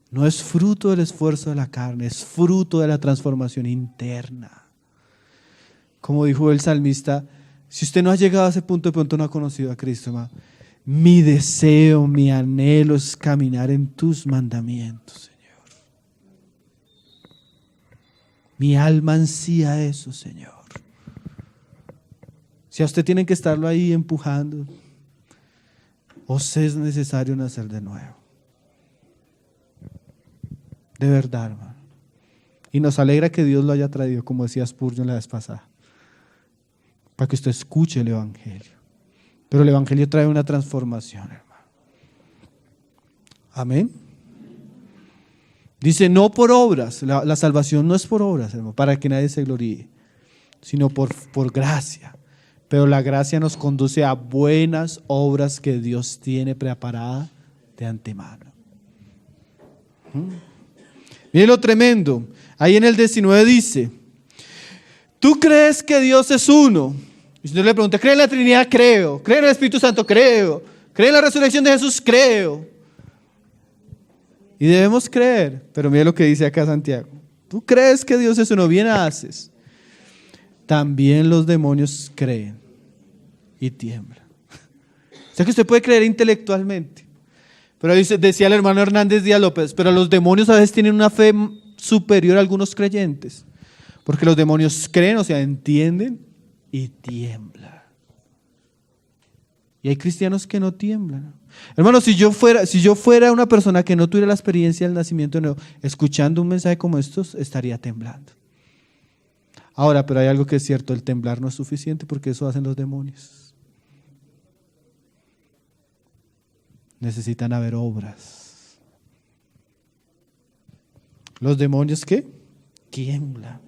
No es fruto del esfuerzo de la carne, es fruto de la transformación interna. Como dijo el salmista, si usted no ha llegado a ese punto, de pronto no ha conocido a Cristo, hermano. Mi deseo, mi anhelo es caminar en tus mandamientos, Señor. Mi alma ansía eso, Señor. Si a usted tienen que estarlo ahí empujando, os es necesario nacer de nuevo. De verdad, hermano. Y nos alegra que Dios lo haya traído, como decía Spurgeon la vez pasada, para que usted escuche el Evangelio. Pero el Evangelio trae una transformación, hermano. Amén. Dice, no por obras. La salvación no es por obras, hermano, para que nadie se gloríe, sino por gracia, pero la gracia nos conduce a buenas obras que Dios tiene preparadas de antemano. Miren lo tremendo. Ahí en el 19 dice: ¿tú crees que Dios es uno? Y si usted le pregunta, ¿cree en la Trinidad? Creo. ¿Cree en el Espíritu Santo? Creo. ¿Cree en la resurrección de Jesús? Creo. Y debemos creer. Pero mire lo que dice acá Santiago. ¿Tú crees que Dios es uno? Bien haces. También los demonios creen y tiemblan. O sea que usted puede creer intelectualmente. Pero decía el hermano Hernández Díaz López, pero los demonios a veces tienen una fe superior a algunos creyentes. Porque los demonios creen, o sea, entienden y tiemblan. Y hay cristianos que no tiemblan. Hermano, si yo fuera una persona que no tuviera la experiencia del nacimiento nuevo, escuchando un mensaje como estos, estaría temblando. Ahora, pero hay algo que es cierto, el temblar no es suficiente porque eso hacen los demonios. Necesitan haber obras. ¿Los demonios qué? Tiemblan.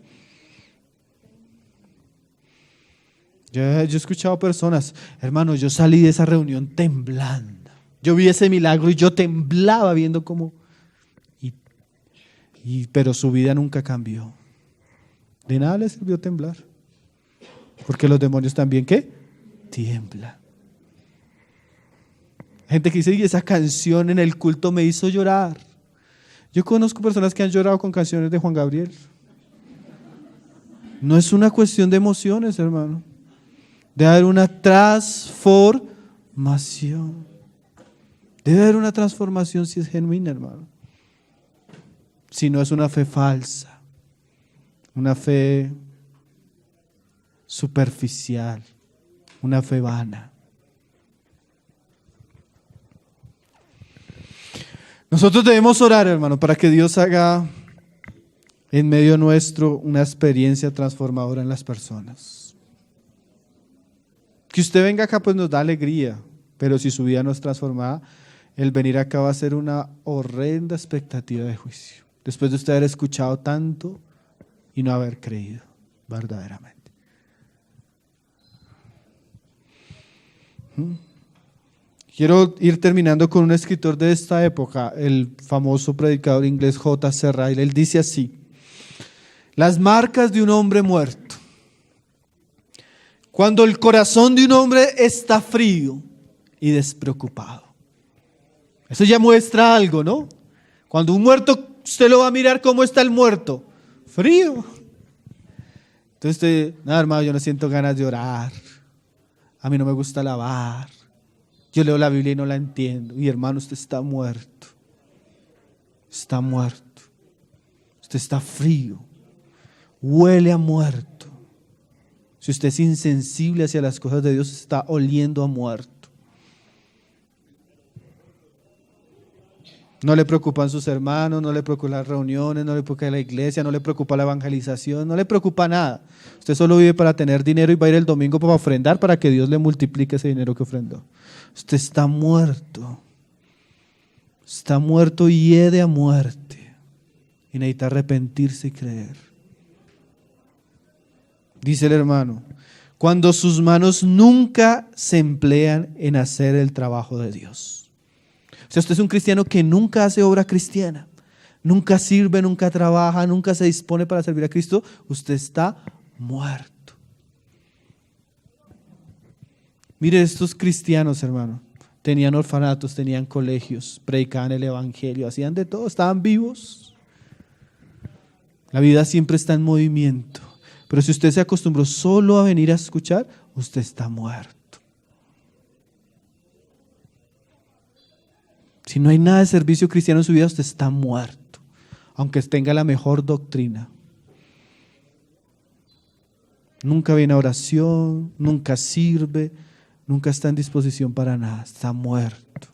Yo he escuchado personas, hermano, yo salí de esa reunión temblando. Yo vi ese milagro y yo temblaba viendo cómo, pero su vida nunca cambió. De nada le sirvió temblar. Porque los demonios también, ¿qué? Tiemblan. Gente que dice, y esa canción en el culto me hizo llorar. Yo conozco personas que han llorado con canciones de Juan Gabriel. No es una cuestión de emociones, hermano. Debe haber una transformación. Debe haber una transformación si es genuina, hermano. Si no es una fe falsa, una fe superficial, una fe vana. Nosotros debemos orar, hermano, para que Dios haga en medio nuestro una experiencia transformadora en las personas. Que usted venga acá pues nos da alegría, pero si su vida no es transformada, el venir acá va a ser una horrenda expectativa de juicio. Después de usted haber escuchado tanto y no haber creído verdaderamente. Quiero ir terminando con un escritor de esta época, el famoso predicador inglés J.C. Ryle. Él dice así: las marcas de un hombre muerto. Cuando el corazón de un hombre está frío y despreocupado. Eso ya muestra algo, ¿no? Cuando un muerto, usted lo va a mirar, ¿cómo está el muerto? Frío. Entonces usted, nada, hermano, yo no siento ganas de orar. A mí no me gusta alabar. Yo leo la Biblia y no la entiendo. Y hermano, usted está muerto. Está muerto. Usted está frío. Huele a muerto. Si usted es insensible hacia las cosas de Dios, está oliendo a muerto. No le preocupan sus hermanos, no le preocupan las reuniones, no le preocupa la iglesia, no le preocupa la evangelización, no le preocupa nada. Usted solo vive para tener dinero y va a ir el domingo para ofrendar para que Dios le multiplique ese dinero que ofrendó. Usted está muerto. Está muerto y hiede a muerte. Y necesita arrepentirse y creer. Dice el hermano, cuando sus manos nunca se emplean en hacer el trabajo de Dios. O sea, usted es un cristiano que nunca hace obra cristiana, nunca sirve, nunca trabaja, nunca se dispone para servir a Cristo, usted está muerto. Mire, estos cristianos, hermano, tenían orfanatos, tenían colegios, predicaban el evangelio, hacían de todo, estaban vivos. La vida siempre está en movimiento. Pero si usted se acostumbró solo a venir a escuchar, usted está muerto. Si no hay nada de servicio cristiano en su vida, usted está muerto, aunque tenga la mejor doctrina. Nunca viene a oración, nunca sirve, nunca está en disposición para nada, está muerto.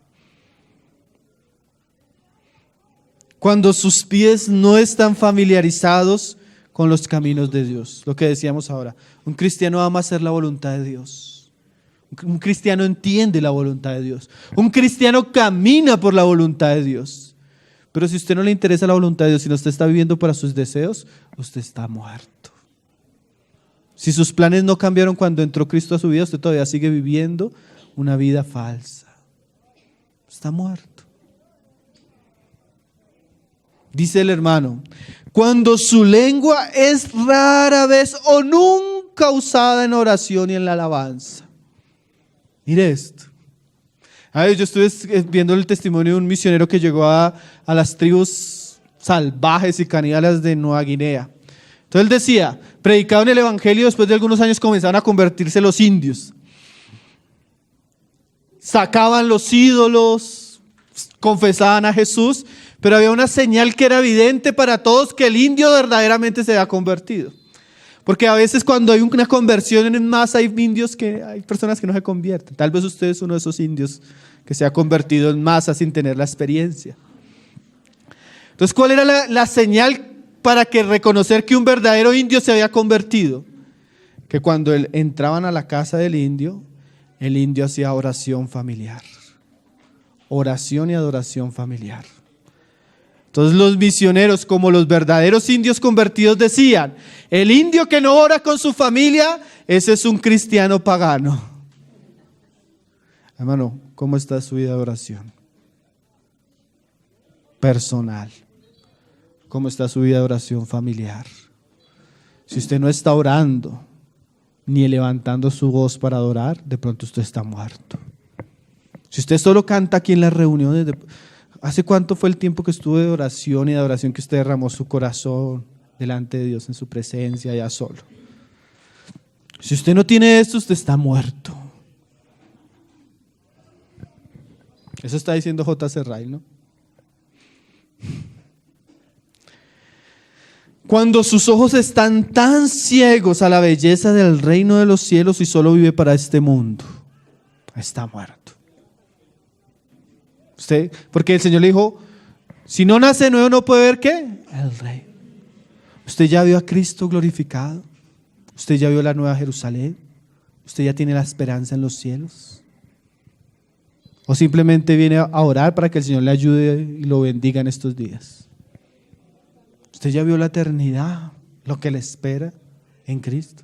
Cuando sus pies no están familiarizados con los caminos de Dios, lo que decíamos ahora. Un cristiano ama hacer la voluntad de Dios. Un cristiano entiende la voluntad de Dios. Un cristiano camina por la voluntad de Dios. Pero si a usted no le interesa la voluntad de Dios, si no usted está viviendo para sus deseos, usted está muerto. Si sus planes no cambiaron cuando entró Cristo a su vida, usted todavía sigue viviendo una vida falsa. Está muerto. Dice el hermano, cuando su lengua es rara vez o nunca usada en oración y en la alabanza. Mire esto. Yo estuve viendo el testimonio de un misionero que llegó a las tribus salvajes y caníbales de Nueva Guinea. Entonces él decía, predicaban el evangelio, después de algunos años comenzaron a convertirse los indios. Sacaban los ídolos, confesaban a Jesús, pero había una señal que era evidente para todos que el indio verdaderamente se había convertido. Porque a veces cuando hay una conversión en masa hay personas que no se convierten. Tal vez usted es uno de esos indios que se ha convertido en masa sin tener la experiencia. Entonces, ¿cuál era la señal para reconocer que un verdadero indio se había convertido? Que cuando entraban a la casa del indio, el indio hacía oración familiar. Oración y adoración familiar. Entonces los misioneros, como los verdaderos indios convertidos, decían, el indio que no ora con su familia, ese es un cristiano pagano. Hermano, ¿cómo está su vida de oración personal? ¿Cómo está su vida de oración familiar? Si usted no está orando, ni levantando su voz para adorar, de pronto usted está muerto. Si usted solo canta aquí en las reuniones, ¿hace cuánto fue el tiempo que estuvo de oración y de adoración que usted derramó su corazón delante de Dios en su presencia, ya solo? Si usted no tiene esto, usted está muerto. Eso está diciendo J.C. Ryle, ¿no? Cuando sus ojos están tan ciegos a la belleza del reino de los cielos y solo vive para este mundo, está muerto. Usted, porque el Señor le dijo, si no nace de nuevo no puede ver ¿qué? El rey. Usted ya vio a Cristo glorificado. Usted ya vio la nueva Jerusalén. Usted ya tiene la esperanza en los cielos. O simplemente viene a orar para que el Señor le ayude y lo bendiga en estos días. Usted ya vio la eternidad, lo que le espera en Cristo.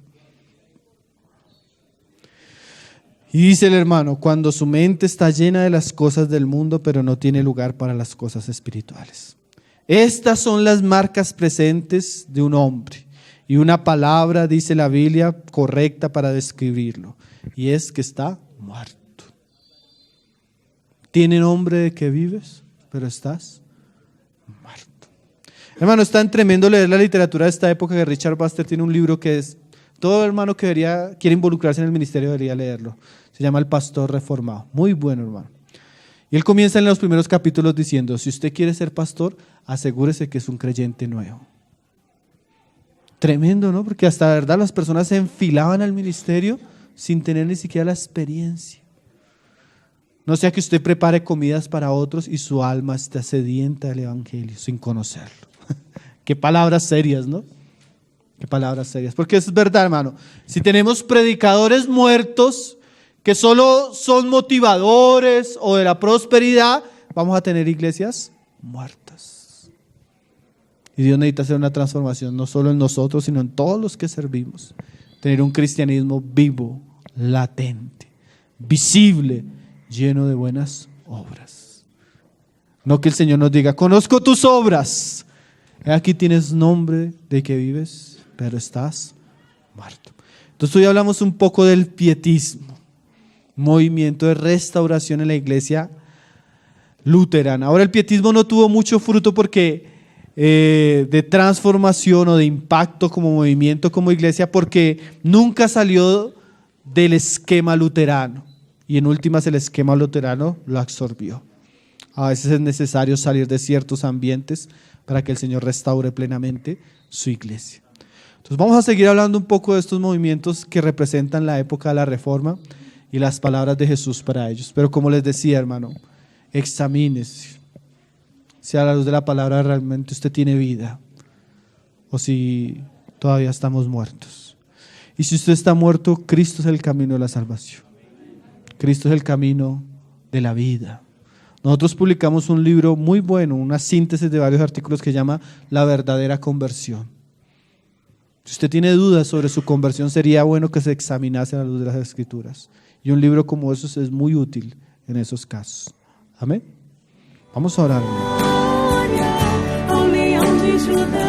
Y dice el hermano, cuando su mente está llena de las cosas del mundo, pero no tiene lugar para las cosas espirituales. Estas son las marcas presentes de un hombre. Y una palabra, dice la Biblia, correcta para describirlo. Y es que está muerto. ¿Tiene nombre de que vives? Pero estás muerto. Hermano, es tan tremendo leer la literatura de esta época que Richard Baxter tiene un libro que es, todo hermano que quiere involucrarse en el ministerio debería leerlo. Se llama El Pastor Reformado. Muy bueno, hermano. Y él comienza en los primeros capítulos diciendo, si usted quiere ser pastor, asegúrese que es un creyente nuevo. Tremendo, ¿no? Porque hasta la verdad las personas se enfilaban al ministerio sin tener ni siquiera la experiencia. No sea que usted prepare comidas para otros y su alma esté sedienta del evangelio sin conocerlo. Qué palabras serias, ¿no? Qué palabras serias. Porque es verdad, hermano. Si tenemos predicadores muertos que solo son motivadores o de la prosperidad, vamos a tener iglesias muertas. Y Dios necesita hacer una transformación no solo en nosotros, sino en todos los que servimos. Tener un cristianismo vivo, latente, visible, lleno de buenas obras. No que el Señor nos diga, conozco tus obras. Aquí tienes nombre de que vives, pero estás muerto. Entonces hoy hablamos un poco del pietismo, movimiento de restauración en la iglesia luterana. Ahora el pietismo no tuvo mucho fruto porque de transformación o de impacto como movimiento, como iglesia, porque nunca salió del esquema luterano. Y en últimas el esquema luterano lo absorbió. A veces es necesario salir de ciertos ambientes para que el Señor restaure plenamente su iglesia. Entonces vamos a seguir hablando un poco de estos movimientos que representan la época de la Reforma y las palabras de Jesús para ellos. Pero como les decía, hermano, examínese si a la luz de la palabra realmente usted tiene vida o si todavía estamos muertos. Y si usted está muerto, Cristo es el camino de la salvación. Cristo es el camino de la vida. Nosotros publicamos un libro muy bueno, una síntesis de varios artículos que se llama La verdadera conversión. Si usted tiene dudas sobre su conversión, sería bueno que se examinase a la luz de las Escrituras. Y un libro como esos es muy útil en esos casos. Amén. Vamos a orar. Ao leão de Judá.